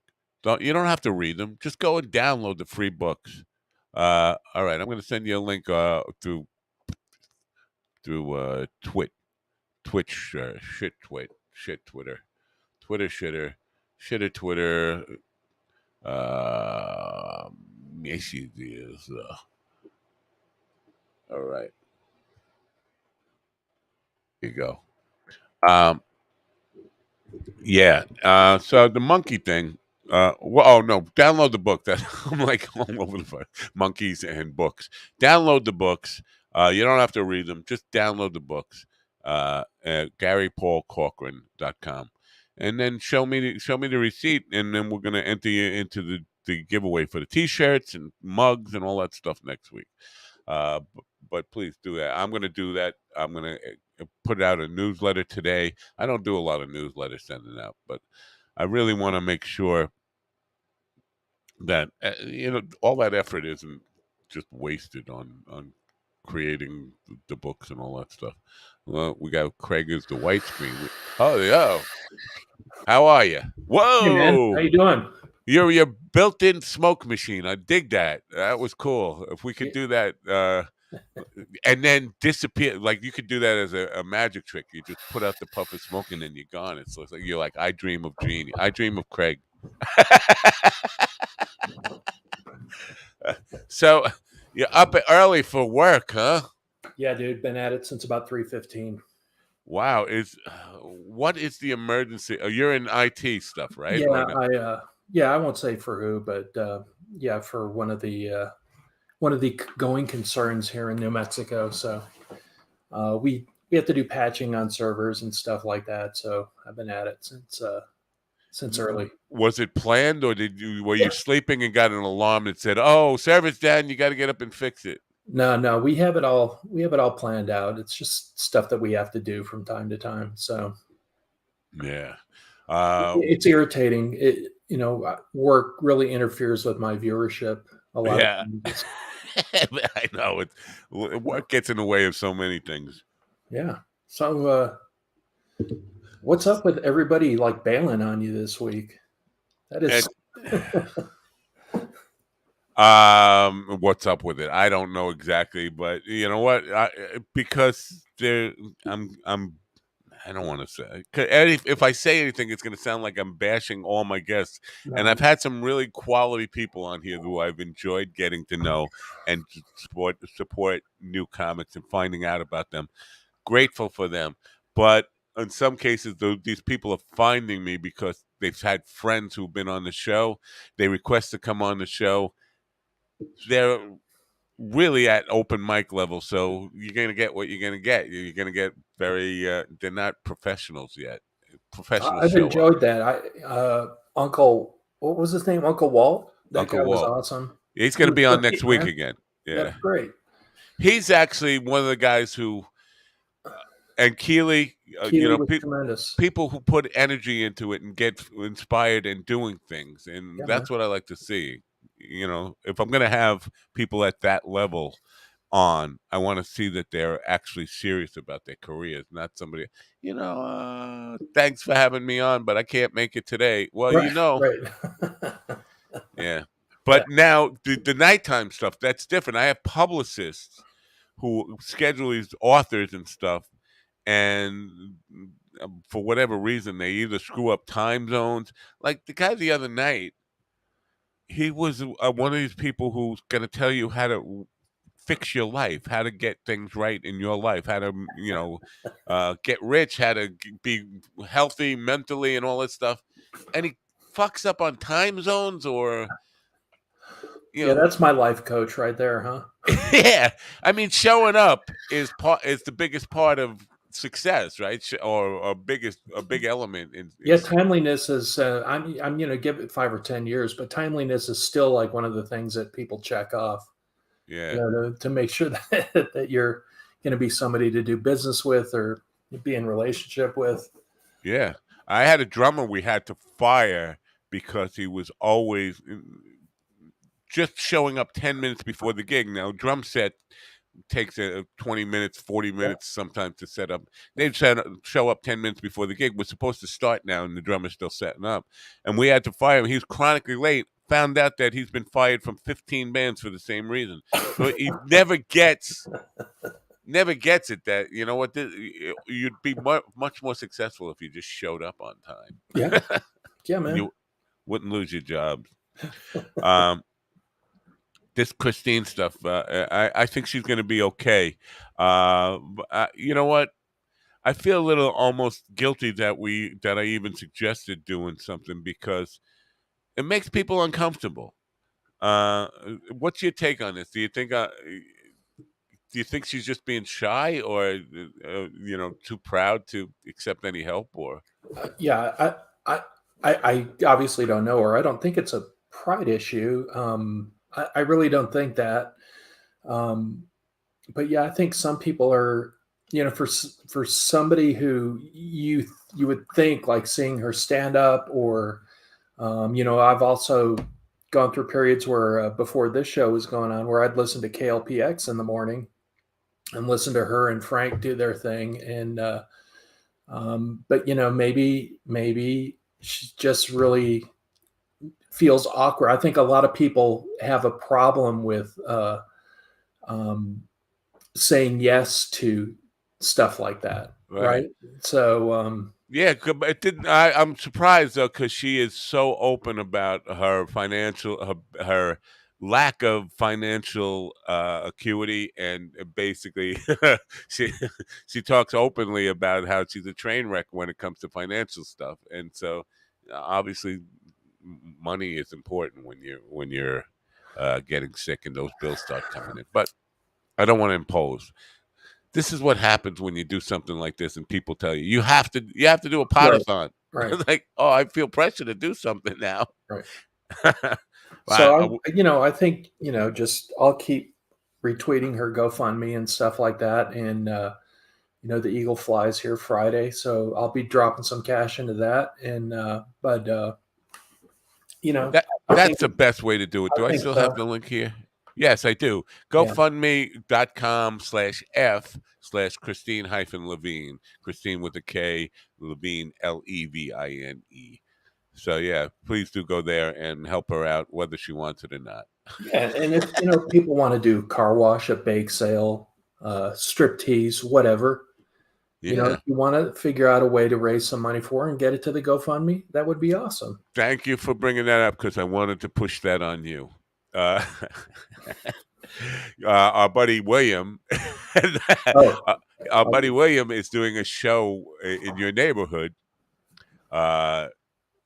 You don't have to read them. Just go and download the free books. All right, I'm going to send you a link through Twitch, Twitter Twitter. Yes, it is. All right, here you go. Um, yeah. So the monkey thing. Oh no! Download the book. That I'm like all over the place. Monkeys and books. Download the books. You don't have to read them. Just download the books. At GaryPaulCochran.com, and then show me the receipt, and then we're gonna enter you into the giveaway for the T-shirts and mugs and all that stuff next week. But please do that. I'm gonna do that. I'm gonna put out a newsletter today. I don't do a lot of newsletter sending out, but I really want to make sure that all that effort isn't just wasted on creating the books and all that stuff. Well, we got Craig is the white screen. Oh yeah, how are you? Hey man, how Whoa, you doing? you're your built-in smoke machine. I dig that. That was cool. If we could do that, and then disappear, like you could do that as a magic trick. You just put out the puff of smoke and then you're gone. It's like you're like, I dream of Jeannie. I dream of Craig. So you're up early for work, huh? Yeah, dude, been at it since about 3:15. Wow. What is the emergency? Oh, you're in IT stuff, right? Yeah, Or no? I won't say for who, but yeah, for one of the going concerns here in New Mexico. So we have to do patching on servers and stuff like that. So I've been at it since early. Was it planned, or were you sleeping and got an alarm that said, "Oh, server's down. You got to get up and fix it"? No, we have it all. We have it all planned out. It's just stuff that we have to do from time to time. So Yeah. it's irritating. Work really interferes with my viewership a lot Yeah. of times. I know what gets in the way of so many things. Yeah. So what's up with everybody like bailing on you this week? That is What's up with it? I don't know exactly, but you know what? Because I don't want to say. 'Cause if I say anything, it's going to sound like I'm bashing all my guests. And I've had some really quality people on here who I've enjoyed getting to know and to support new comics and finding out about them. Grateful for them, but in some cases, these people are finding me because they've had friends who've been on the show. They request to come on the show. They're really at open mic level, so you're gonna get what you're gonna get. You're gonna get very. They're not professionals yet. Professionals I've show up. enjoyed that. Uncle, what was his name? Uncle Walt. That Uncle guy was Walt. awesome. He's gonna be on Great, next week man. again. Yeah, Yeah, great. he's actually one of the guys who. And Keely, Keely was tremendous. people who put energy into it and get inspired in doing things, and Yeah, that's man. what I like to see. If I'm going to have people at that level on, I want to see that they're actually serious about their careers, not somebody, thanks for having me on, but I can't make it today. Well, Right, right. yeah. Yeah. But now the nighttime stuff, that's different. I have publicists who schedule these authors and stuff, and for whatever reason, they either screw up time zones. Like the guy the other night, he was one of these people who's going to tell you how to fix your life, how to get things right in your life, how to get rich, how to be healthy mentally, and all that stuff. And he fucks up on time zones, or Yeah, that's my life coach right there, huh? yeah. I mean, showing up is the biggest part of success, right? Or a big element in. Yeah, timeliness is. I'm give it 5 or 10 years, but timeliness is still like one of the things that people check off. Yeah. To make sure that you're going to be somebody to do business with or be in relationship with. Yeah. I had a drummer we had to fire because he was always just showing up 10 minutes before the gig. Now, drum set, takes 20 minutes, 40 minutes sometimes to set up. They'd show up 10 minutes before the gig. We're supposed to start now, and the drummer's still setting up. And we had to fire him. He was chronically late. Found out that he's been fired from 15 bands for the same reason. So he never gets it that, you know what, you'd be much more successful if you just showed up on time. Yeah. Yeah, man. You wouldn't lose your jobs. This Christine stuff, I think she's going to be okay. You know what? I feel a little almost guilty that I even suggested doing something because it makes people uncomfortable. What's your take on this? Do you think she's just being shy, or too proud to accept any help? Or Yeah, I obviously don't know her. I don't think it's a pride issue. I really don't think that. But yeah, I think some people are, for somebody who you would think, like, seeing her stand up, or I've also gone through periods where before this show was going on, where I'd listen to KLPX in the morning and listen to her and Frank do their thing, and but maybe she just really feels awkward. I think a lot of people have a problem with saying yes to stuff like that, right? So yeah, it didn't. I'm surprised though, because she is so open about her her lack of financial acuity, and basically she talks openly about how she's a train wreck when it comes to financial stuff, and so obviously money is important when you're getting sick and those bills start coming in. But I don't want to impose. This is what happens when you do something like this, and people tell you you have to do a potathon. right. Like, oh, I feel pressure to do something now. Right. Well, So I think, just I'll keep retweeting her GoFundMe and stuff like that, and the Eagle flies here Friday, so I'll be dropping some cash into that, and that's the best way to do it. Do I still have so. the link here? Yes, I do. GoFundMe.com/F/Christine-Levine. Christine with a K, Levine, Levine. So yeah, please do go there and help her out, whether she wants it or not. Yeah, and if people want to do car wash, a bake sale, strip tease, whatever, Yeah. if you want to figure out a way to raise some money for her and get it to the GoFundMe, that would be awesome. Thank you for bringing that up, because I wanted to push that on you. Our buddy William, our buddy William is doing a show in your neighborhood.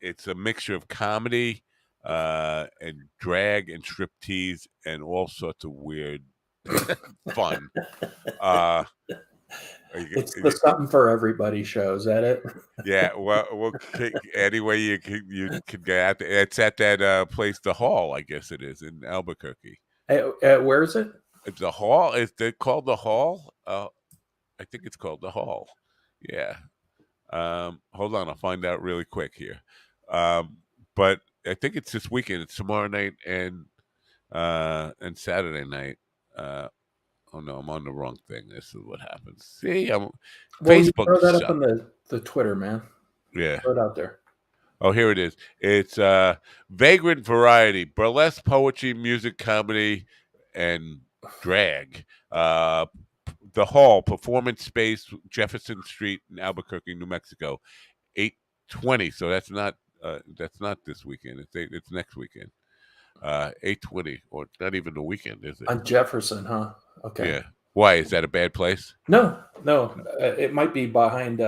It's a mixture of comedy and drag and striptease and all sorts of weird fun. It's the something for everybody show. Is that it? Yeah, well, anyway you can get at it's at that place, the Hall, I guess it is, in Albuquerque. Where is it? The Hall. Is it called the Hall? I think it's called the Hall. Yeah. Hold on, I'll find out really quick here. But I think it's this weekend. It's tomorrow night and Saturday night. Oh no, I'm on the wrong thing. This is what happens. See, Facebook. Throw that up on the Twitter, man. Yeah. Throw it out there. Oh, here it is. It's Vagrant Variety, burlesque, poetry, music, comedy, and drag. The Hall, Performance Space, Jefferson Street in Albuquerque, New Mexico, 8:20. So that's not this weekend. It's next weekend. 8:20, or not even the weekend, is it? On Jefferson, huh? Okay. Yeah. Why, is that a bad place? No. It might be behind.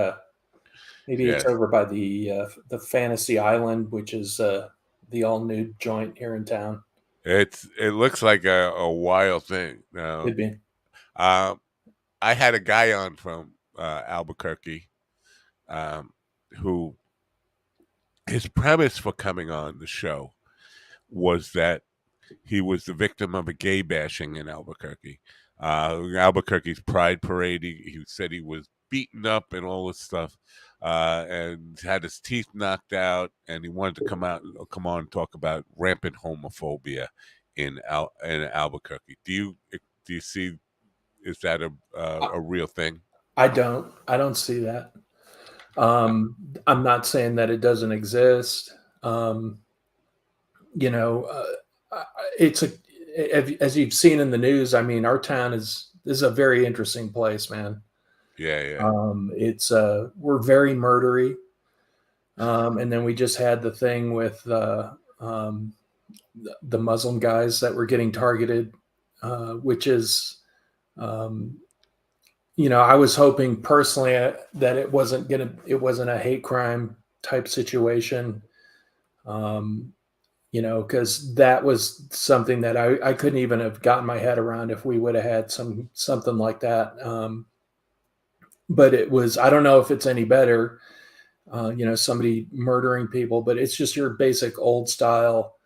Maybe it's over by the Fantasy Island, which is the all nude joint here in town. It looks like a wild thing. Could be. I had a guy on from Albuquerque, who his premise for coming on the show was that he was the victim of a gay bashing in Albuquerque. Albuquerque's Pride Parade. He said he was beaten up and all this stuff, and had his teeth knocked out, and he wanted to come on and talk about rampant homophobia in Albuquerque. Do you see Is that a real thing? I don't see that. I'm not saying that it doesn't exist. You know, it's as you've seen in the news. I mean, our town is a very interesting place, man. Yeah, yeah. It's we're very murdery, and then we just had the thing with the Muslim guys that were getting targeted, which is, um, I was hoping personally that it wasn't a hate crime type situation. Um, because that was something that I couldn't even have gotten my head around if we would have had something like that. But it was, I don't know if it's any better, somebody murdering people, but it's just your basic old style.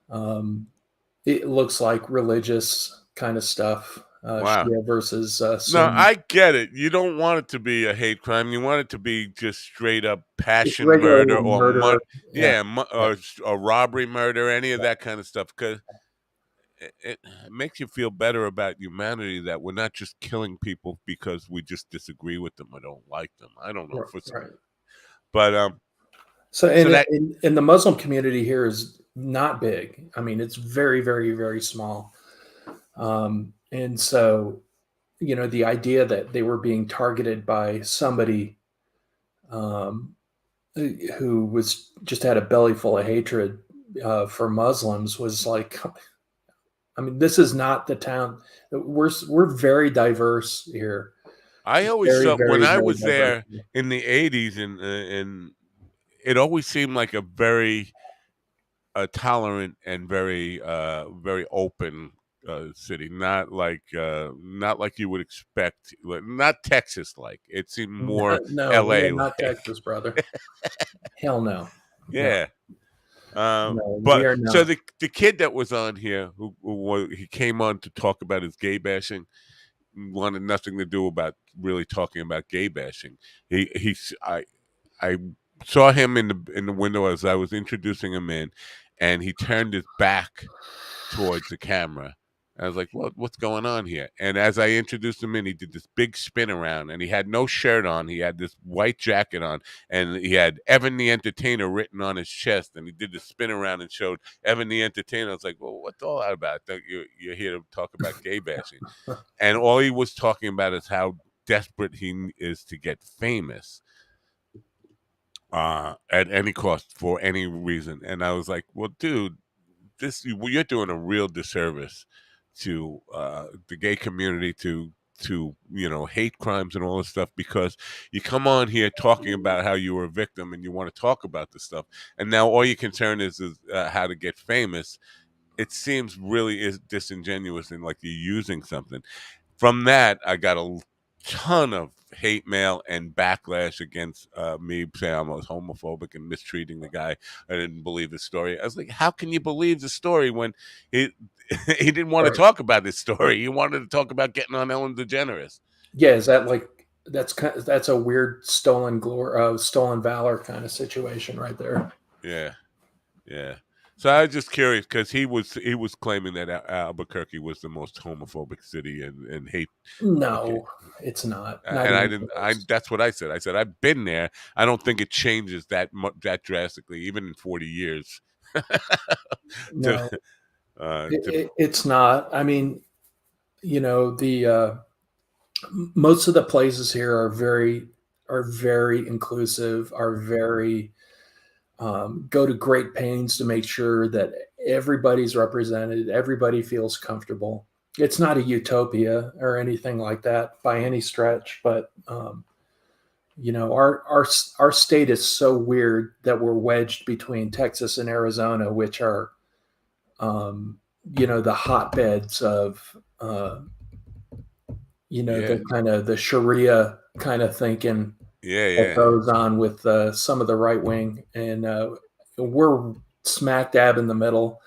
It looks like religious kind of stuff, Wow. Shia versus No, Sunni. I get it. You don't want it to be a hate crime. You want it to be just straight up It's passion regular murder or murder. Yeah, yeah, yeah, or robbery murder, any of that kind of stuff. Because it makes you feel better about humanity that we're not just killing people because we just disagree with them or don't like them. I don't know for some, right. but So, so and that in the Muslim community here is not big. I mean, it's very, very, very small. And so, the idea that they were being targeted by somebody um, who was just had a belly full of hatred for Muslims was like, I mean, this is not the town. We're very diverse here. I always Very, thought when very, I very was diverse. there in the '80s and it always seemed like a very tolerant and very open city, not like you would expect, not Texas like. It seemed more No, we LA are not like. Texas, brother. Hell no. No, Yeah. no, we But are so not. the kid that was on here he came on to talk about his gay bashing, wanted nothing to do about really talking about gay bashing. I saw him in the window as I was introducing him in, and he turned his back towards the camera. I was like, what's going on here?" And as I introduced him in, he did this big spin around, and he had no shirt on. He had this white jacket on, and he had Evan the Entertainer written on his chest. And he did the spin around and showed Evan the Entertainer. I was like, "Well, what's all that about? You're here to talk about gay bashing?" And all he was talking about is how desperate he is to get famous at any cost for any reason. And I was like, "Well, dude, you're doing a real disservice to the gay community, to hate crimes and all this stuff, because you come on here talking about how you were a victim and you want to talk about this stuff, and now all your concern is how to get famous. It seems really is disingenuous and like you're using something." From that, I got a ton of hate mail and backlash against me saying I was homophobic and mistreating the guy. I didn't believe his story. I was like, how can you believe the story when he he didn't want to Right. talk about his story? He wanted to talk about getting on Ellen DeGeneres. Yeah, is that like that's a weird stolen valor kind of situation right there. Yeah, yeah. So I was just curious because he was claiming that Albuquerque was the most homophobic city and hate. Okay. No, it's not. Not And I even didn't. close. That's what I said. I said I've been there. I don't think it changes that drastically, even in 40 years. to No, to it's not. I mean, the most of the places here are very inclusive, are very go to great pains to make sure that everybody's represented, everybody feels comfortable. It's not a utopia or anything like that by any stretch, but our state is so weird that we're wedged between Texas and Arizona, which are the hotbeds of yeah, the kind of the Sharia kind of thinking yeah, that yeah. goes on with some of the right wing, and we're smack dab in the middle.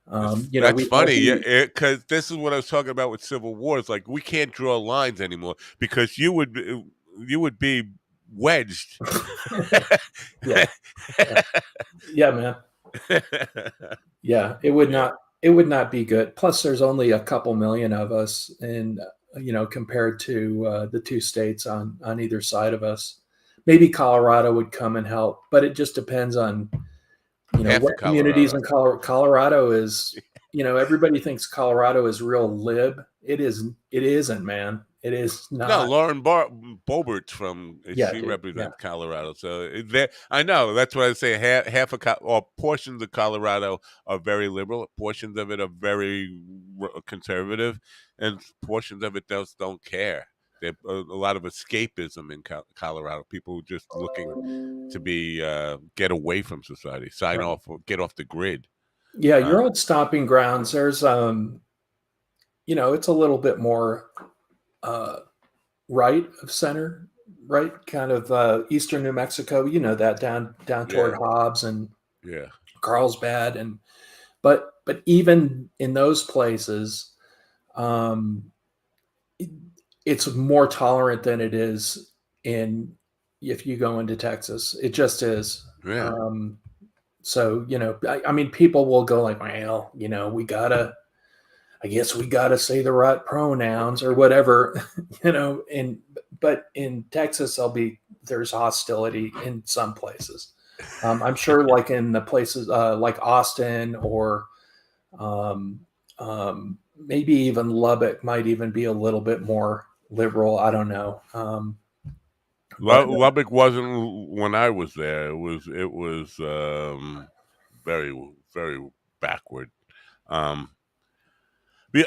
That's We have funny, the yeah, because this is what I was talking about with civil wars. Like we can't draw lines anymore because you would be wedged. yeah, yeah, yeah, man, yeah. It would Yeah, not be good. Plus, there's only a couple million of us, and compared to the two states on either side of us. Maybe Colorado would come and help, but it just depends on Half what of communities Colorado. in Colorado is. Everybody thinks Colorado is real lib. It isn't, man. It is No, not. Lauren Boebert from Yeah, she dude. Yeah, represents Colorado, so there I know that's what I say. Half of or portions of Colorado are very liberal, portions of it are very conservative, and portions of it just don't care. There's a lot of escapism in Colorado. People just looking to be get away from society, sign right. off, get off the grid. Yeah, Uh, your old stomping grounds. There's it's a little bit more uh, right of center, right, kind of eastern New Mexico. That down toward yeah, Hobbs and yeah, Carlsbad, and but even in those places, um, it, it's more tolerant than it is in if you go into Texas. It just is. yeah. So I mean, people will go like, well, I guess we gotta say the right pronouns or whatever, and but in Texas there's hostility in some places. I'm sure like in the places like Austin or um, maybe even Lubbock might even be a little bit more liberal. I don't know. But Lubbock wasn't when I was there. It was very very backward. Um,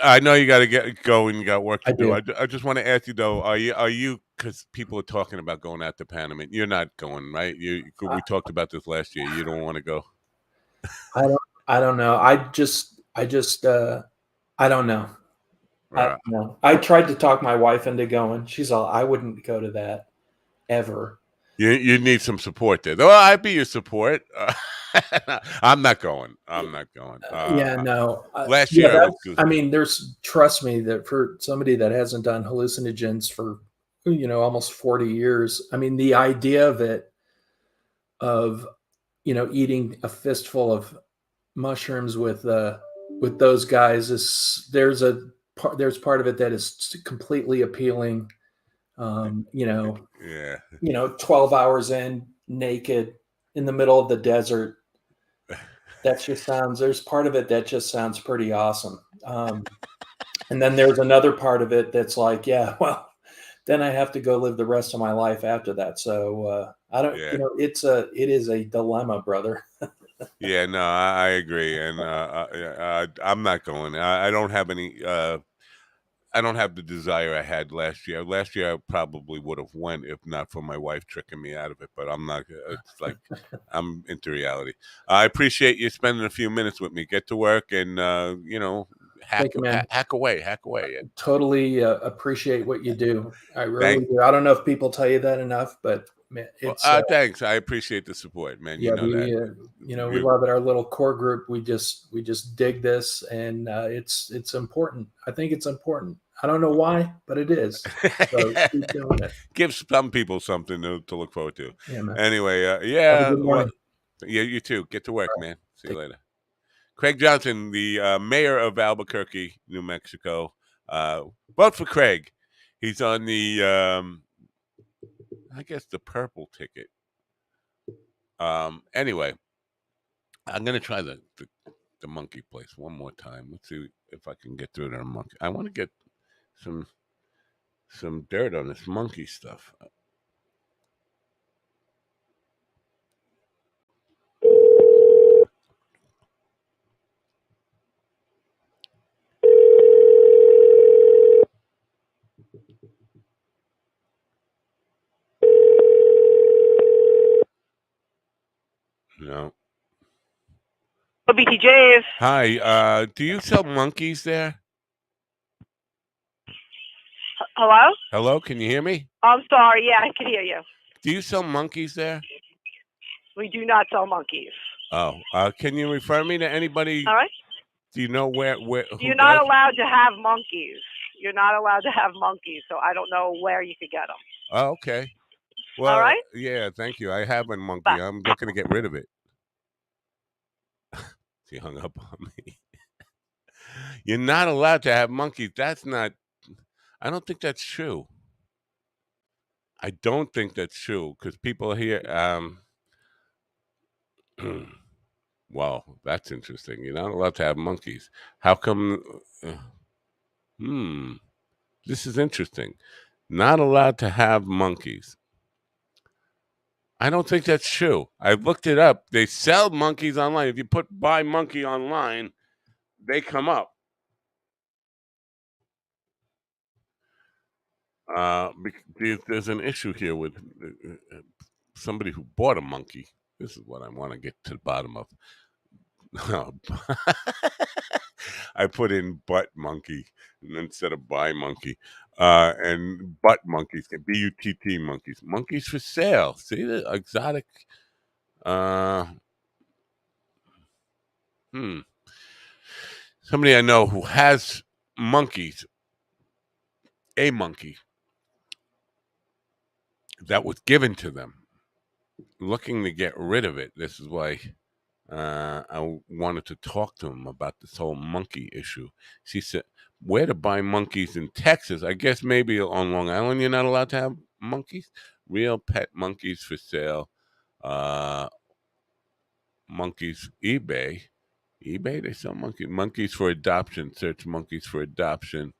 I know you got to get going. You got work I to do. do. I just want to ask you though. Are you because people are talking about going out to Panama? You're not going, right? I, We talked about this last year. You don't want to go. I don't. I don't know. I don't know. I Right. don't know. I tried to talk my wife into going. She's all, I wouldn't go to that ever. You need some support there. Well, I'd be your support. I'm not going. I'm not going. Yeah, no. Last Yeah, year I was that's, good. I mean, trust me that for somebody that hasn't done hallucinogens for, almost 40 years, I mean, the idea of it, of, eating a fistful of mushrooms with those guys there's part of it that is completely appealing. Um, you know, Yeah. 12 hours in, naked, in the middle of the desert. There's part of it that just sounds pretty awesome. And then there's another part of it that's like, yeah, well, then I have to go live the rest of my life after that. So I don't, Yeah. it is a dilemma, brother. Yeah, no, I agree, and I'm not going. I don't have any. I don't have the desire I had last year. Last year, I probably would have went if not for my wife tricking me out of it. But I'm not. It's like I'm into reality. I appreciate you spending a few minutes with me. Get to work and Thank you, man. hack away, hack away. Totally appreciate what you do. I really Thank. do. I don't know if people tell you that enough, but man, Well, it's thanks. I appreciate the support, man. You yeah, know that. we You love it. Our little core group, we just dig this, and it's important. I think it's important. I don't know why, but it is. So yeah. keep doing it. Give some people something to look forward to. Yeah, man. Anyway, Have a yeah. good Well, morning. yeah. You too. Get to work, man. See you Take later. Craig Johnson, the mayor of Albuquerque, New Mexico. Vote for Craig. He's on the, I guess, the purple ticket. Anyway, I'm gonna try the monkey place one more time. Let's see if I can get through their monkey. I want to get some dirt on this monkey stuff. No. BTJs. Hi. Do you sell monkeys there? Hello? Hello. Can you hear me? I'm sorry. Yeah, I can hear you. Do you sell monkeys there? We do not sell monkeys. Oh. Can you refer me to anybody? All right? Do you know who You're not does? allowed to have monkeys. You're not allowed to have monkeys, so I don't know where you could get them. Oh, okay. Well, All right? yeah, thank you. I have a monkey. Bye. I'm looking to get rid of it. She hung up on me. You're not allowed to have monkeys. That's not. I don't think that's true. I don't think that's true because people here. Well, that's interesting. You're not allowed to have monkeys. How come? Hmm. This is interesting. Not allowed to have monkeys. I don't think that's true. I looked it up. They sell monkeys online. If you put buy monkey online, they come up. There's an issue here with somebody who bought a monkey. This is what I want to get to the bottom of. I put in butt monkey instead of buy monkey. And butt monkeys, butt monkeys, monkeys for sale. See the exotic. Uh, hmm. Somebody I know who has monkeys, a monkey that was given to them, looking to get rid of it. This is why I wanted to talk to him about this whole monkey issue. She said, where to buy monkeys in Texas? I guess maybe on Long Island you're not allowed to have monkeys. Real pet monkeys for sale. Monkeys, eBay. eBay, they sell monkeys. Monkeys for adoption. Search monkeys for adoption.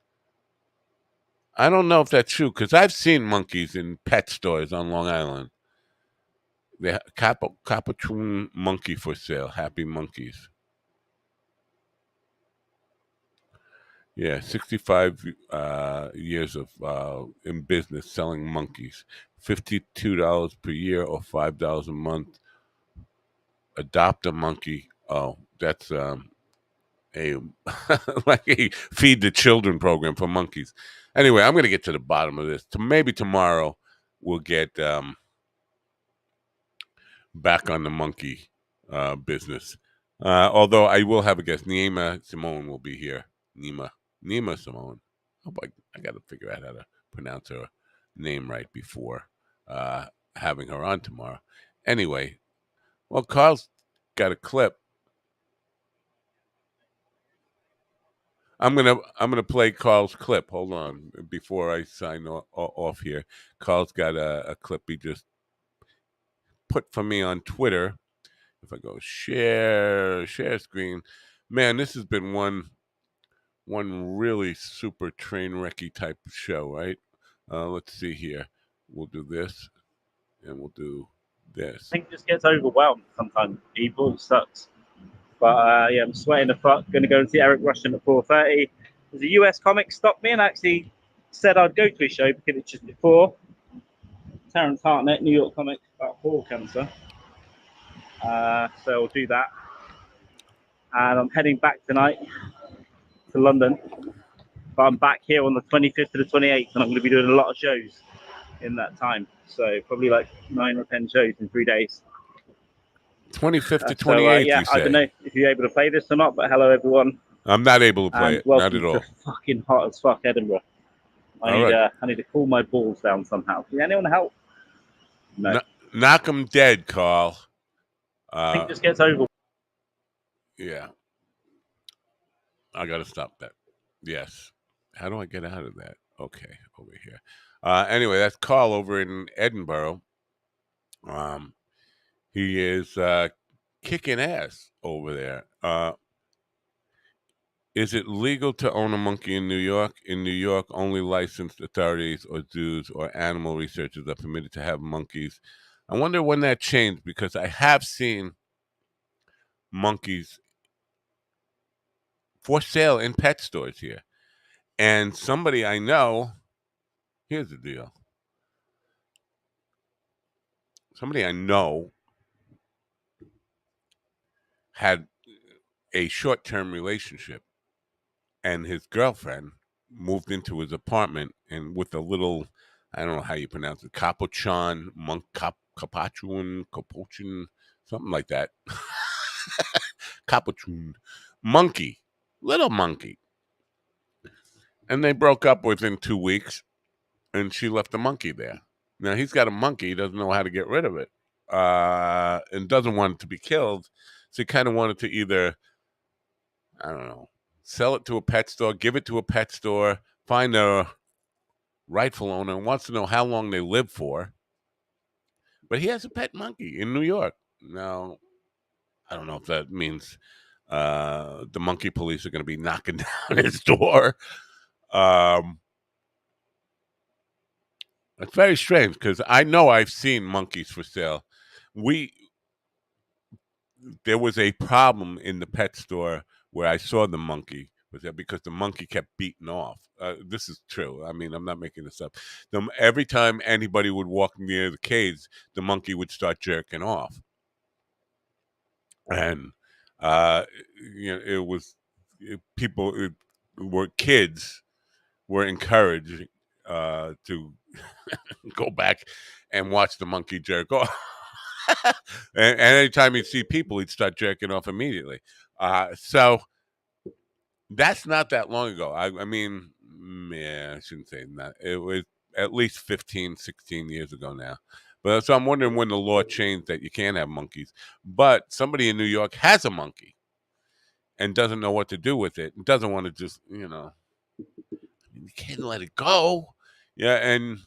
I don't know if that's true because I've seen monkeys in pet stores on Long Island. The Capuchin monkey for sale. Happy monkeys. Yeah, 65 years of in business selling monkeys. $52 per year or $5 a month. Adopt a monkey. Oh, that's a like a feed the children program for monkeys. Anyway, I'm going to get to the bottom of this. Maybe tomorrow we'll get back on the monkey business. Although I will have a guest. Nima Simone will be here. Nima Simone. Hope I got to figure out how to pronounce her name right before having her on tomorrow. Anyway, well, Carl's got a clip. I'm gonna play Carl's clip. Hold on, before I sign off here. Carl's got a clip he just put for me on Twitter. If I go share screen, man, this has been one really super train wrecky type of show, right? Let's see here. We'll do this, and we'll do this. I think it just gets overwhelmed sometimes. People, it sucks. But yeah, I'm sweating the fuck. Going to go and see Eric Russian at 4:30. There's a US comic stopped me and actually said I'd go to his show because it's just before. Terrence Hartnett, New York comic about hall cancer. So I'll do that. And I'm heading back tonight to London. But I'm back here on the 25th to the 28th, and I'm going to be doing a lot of shows in that time. So probably like 9 or 10 shows in 3 days. 25th to 28th, so, yeah, you say? I don't know if you're able to play this or not, but hello, everyone. I'm not able to play And it, not at all. welcome to fucking hot as fuck Edinburgh. I need to cool my balls down somehow. Can anyone help? No. Knock 'em dead, Carl. I think it just gets over. Yeah. I got to stop that. Yes. How do I get out of that? Okay, over here. Anyway, that's Carl over in Edinburgh. He is kicking ass over there. Is it legal to own a monkey in New York? In New York, only licensed authorities or zoos or animal researchers are permitted to have monkeys. I wonder when that changed because I have seen monkeys for sale in pet stores here. And somebody I know, here's the deal. Somebody I know had a short-term relationship, and his girlfriend moved into his apartment, and with a little, I don't know how you pronounce it, capuchin, capuchin, something like that. Capuchin, monkey, little monkey. And they broke up within 2 weeks, and she left the monkey there. Now he's got a monkey, he doesn't know how to get rid of it, and doesn't want it to be killed. So he kind of wanted to either, I don't know, sell it to a pet store, give it to a pet store, find a rightful owner and wants to know how long they live for. But he has a pet monkey in New York. Now, I don't know if that means the monkey police are going to be knocking down his door. It's very strange because I know I've seen monkeys for sale. There was a problem in the pet store where I saw the monkey was there because the monkey kept beating off. This is true. I mean, I'm not making this up. Every time anybody would walk near the cage, the monkey would start jerking off, and uh, it was people were kids were encouraged to go back and watch the monkey jerk off. And anytime he'd see people, he'd start jerking off immediately. So that's not that long ago. I mean, yeah, I shouldn't say that. It was at least 15, 16 years ago now. But so I'm wondering when the law changed that you can't have monkeys. But somebody in New York has a monkey and doesn't know what to do with it and doesn't want to just, you can't let it go. Yeah, and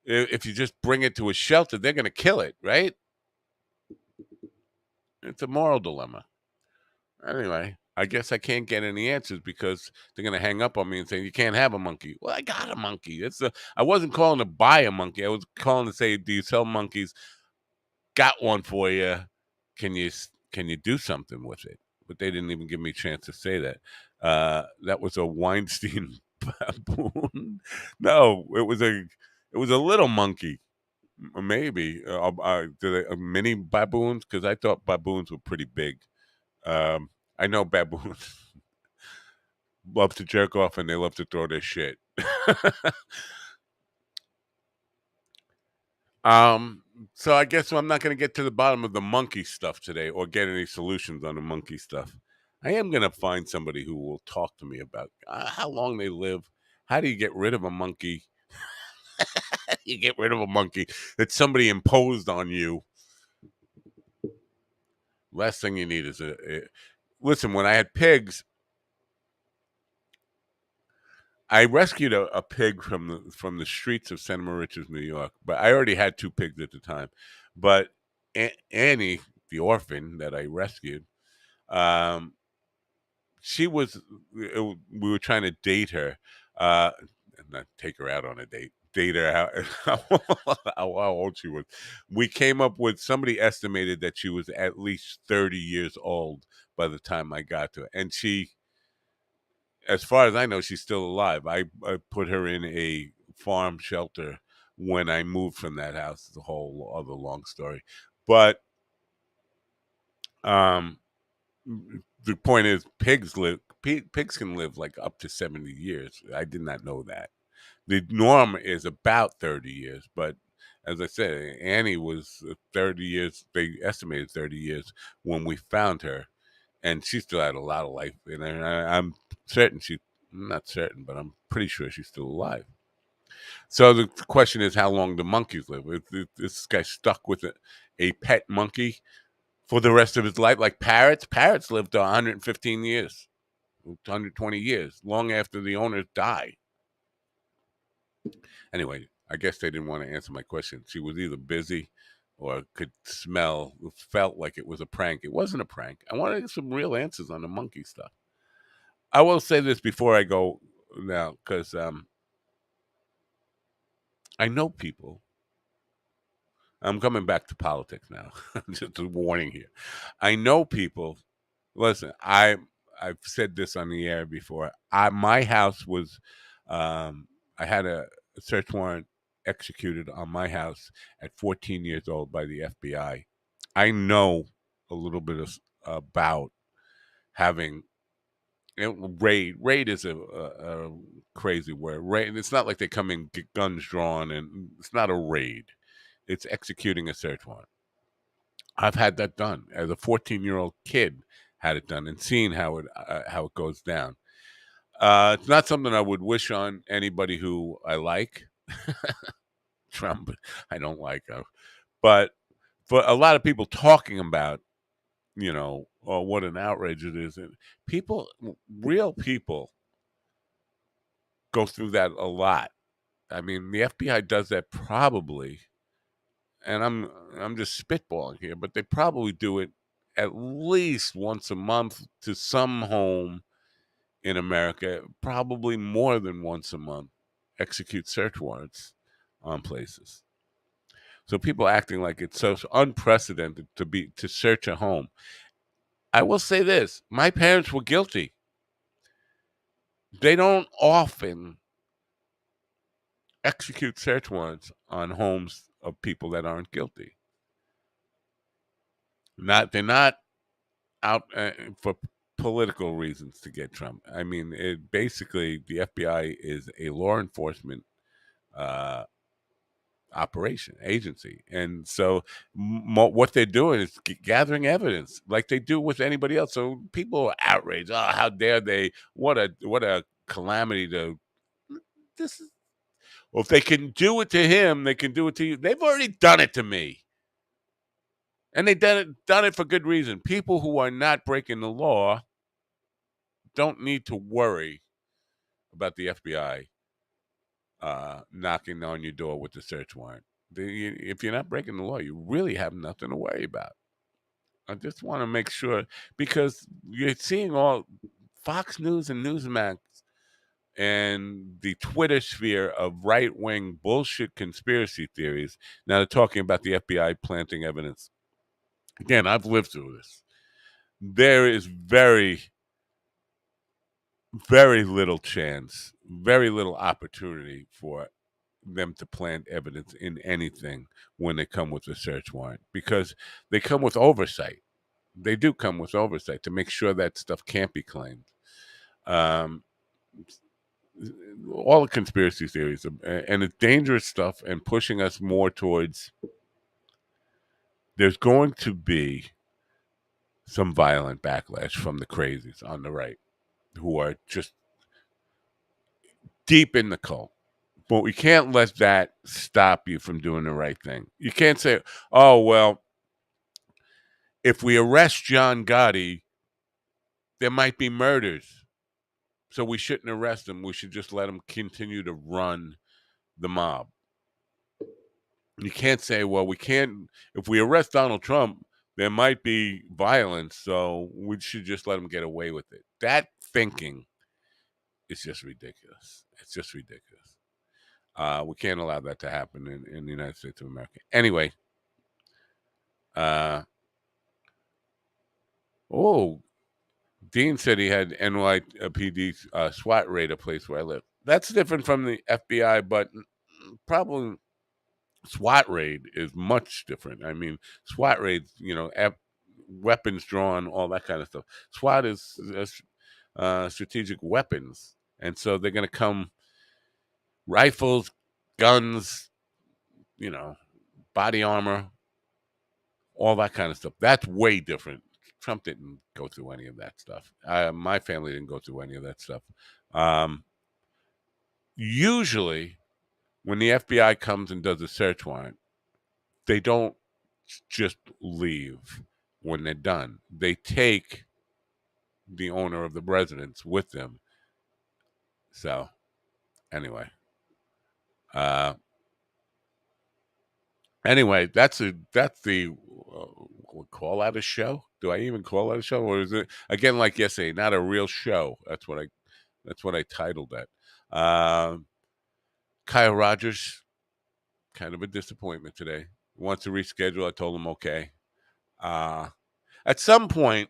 if you just bring it to a shelter, they're going to kill it, right? It's a moral dilemma. Anyway, I guess I can't get any answers because they're going to hang up on me and say, you can't have a monkey. Well, I got a monkey. I wasn't calling to buy a monkey. I was calling to say, do you sell monkeys? Got one for you. Can you do something with it? But they didn't even give me a chance to say that. That was a Weinstein baboon. No, it was a little monkey. Maybe mini baboons because I thought baboons were pretty big. I know baboons love to jerk off and they love to throw their shit. um, so I guess I'm not going to get to the bottom of the monkey stuff today or get any solutions on the monkey stuff. I am going to find somebody who will talk to me about how long they live. How do you get rid of a monkey? How do you get rid of a monkey that somebody imposed on you? Last thing you need is listen, when I had pigs, I rescued a pig from the streets of Santa Maria, New York, but I already had two pigs at the time. But Annie, the orphan that I rescued, um, she was. We were trying to date her, uh, not take her out on a date. Date her how old she was. We came up with somebody estimated that she was at least 30 years old by the time I got to her, and she as far as I know, she's still alive. I put her in a farm shelter when I moved from that house. It's a whole other long story. But um, the point is, pigs can live like up to 70 years. I did not know that. The norm is about 30 years, but as I said, Annie was 30 years. They estimated 30 years when we found her, and she still had a lot of life. And I'm certain I'm not certain, but I'm pretty sure she's still alive. So the question is, how long do monkeys live? This guy stuck with a pet monkey for the rest of his life, like parrots. Parrots live to 115 years, 120 years, long after the owners die. Anyway, I guess they didn't want to answer my question. She was either busy or felt like it was a prank. It wasn't a prank. I wanted some real answers on the monkey stuff. I will say this before I go now, because I know people. I'm coming back to politics now. Just a warning here. I know people. Listen, I've said this on the air before. My house was. I had a search warrant executed on my house at 14 years old by the FBI. I know a little bit about having raid is a crazy word. Raid. It's not like they come in get guns drawn, and it's not a raid. It's executing a search warrant. I've had that done as a 14-year-old kid. Had it done and seen how it goes down. It's not something I would wish on anybody who I like. Trump, I don't like him, but for a lot of people talking about, oh, what an outrage it is, and real people, go through that a lot. I mean, the FBI does that probably, and I'm just spitballing here, but they probably do it at least once a month to some home in America, probably more than once a month, execute search warrants on places. So people acting like it's so unprecedented to search a home. I will say this: my parents were guilty. They don't often execute search warrants on homes of people that aren't guilty. They're not out for political reasons to get Trump. I mean, basically the FBI is a law enforcement uh, operation agency, and so what they're doing is gathering evidence like they do with anybody else. So people are outraged. Oh, how dare they? What a calamity to this is. Well, if they can do it to him, they can do it to you. They've already done it to me, and they done it for good reason. People who are not breaking the law don't need to worry about the FBI knocking on your door with the search warrant. If you're not breaking the law, you really have nothing to worry about. I just want to make sure, because you're seeing all Fox News and Newsmax and the Twitter sphere of right-wing bullshit conspiracy theories. Now they're talking about the FBI planting evidence. Again, I've lived through this. There is very, very little chance, very little opportunity for them to plant evidence in anything when they come with a search warrant, because they come with oversight. They do come with oversight to make sure that stuff can't be claimed. Um, all the conspiracy theories, and it's dangerous stuff, and pushing us more towards there's going to be some violent backlash from the crazies on the right who are just deep in the cult. But we can't let that stop you from doing the right thing. You can't say, oh, well, if we arrest John Gotti, there might be murders. So we shouldn't arrest him. We should just let him continue to run the mob. You can't say, well, we can't, if we arrest Donald Trump, there might be violence, so we should just let him get away with it. That thinking is just ridiculous. It's just ridiculous. We can't allow that to happen in the United States of America. Anyway, Dean said he had NYPD SWAT raid a place where I live. That's different from the FBI, but probably SWAT raid is much different. I mean, SWAT raids, weapons drawn, all that kind of stuff. SWAT is strategic weapons, and so they're going to come rifles, guns, body armor, all that kind of stuff. That's way different. Trump didn't go through any of that stuff. My family didn't go through any of that stuff. Usually, when the FBI comes and does a search warrant, they don't just leave when they're done. They take the owner of the residence with them. So, anyway, that's the call out a show. Do I even call out a show, or is it again like yesterday, not a real show? That's what I titled that. Kyle Rogers, kind of a disappointment today. Wants to reschedule. I told him okay. At some point,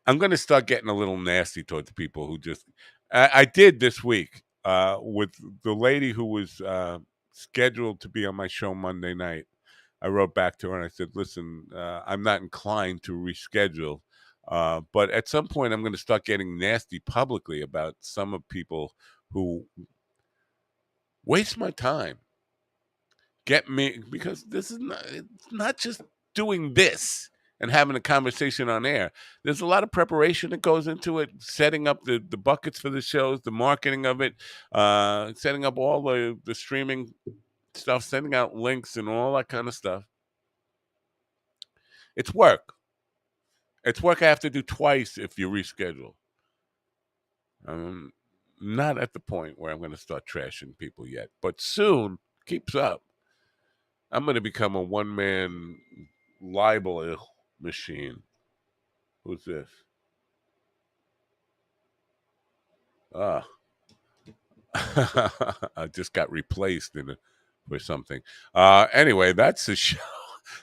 I'm going to start getting a little nasty towards people who just. I did this week with the lady who was scheduled to be on my show Monday night. I wrote back to her and I said, "Listen, I'm not inclined to reschedule, but at some point, I'm going to start getting nasty publicly about some of people who waste my time, get me, because this is not just doing this and having a conversation on air. There's a lot of preparation that goes into it, setting up the buckets for the shows, the marketing of it, setting up all the streaming stuff, sending out links and all that kind of stuff. It's work. It's work I have to do twice if you reschedule. not at the point where I'm going to start trashing people yet, but soon, keeps up. I'm going to become a one-man libel machine. Who's this? Ah, I just got replaced for something. Anyway, that's the show.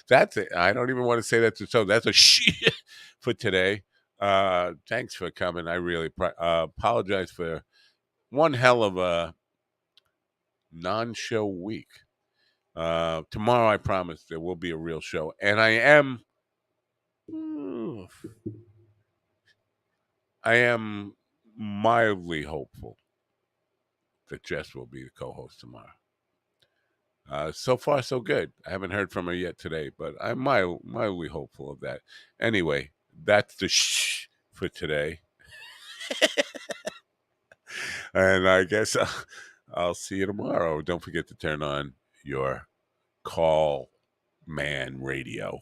That's it. I don't even want to say that's the show. That's a shit for today. Thanks for coming. I really apologize for one hell of a non-show week. Tomorrow, I promise there will be a real show, and I am mildly hopeful that Jess will be the co-host tomorrow. So far, so good. I haven't heard from her yet today, but I'm mildly hopeful of that. Anyway, that's the shh for today. And I guess I'll see you tomorrow. Don't forget to turn on your Call Man radio.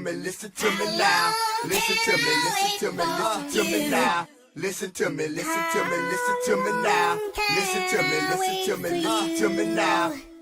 me, listen to me now. Listen to me, listen to me, listen to me now. Listen to me, listen to me, listen to me now. Listen to me, listen to me, listen to me now.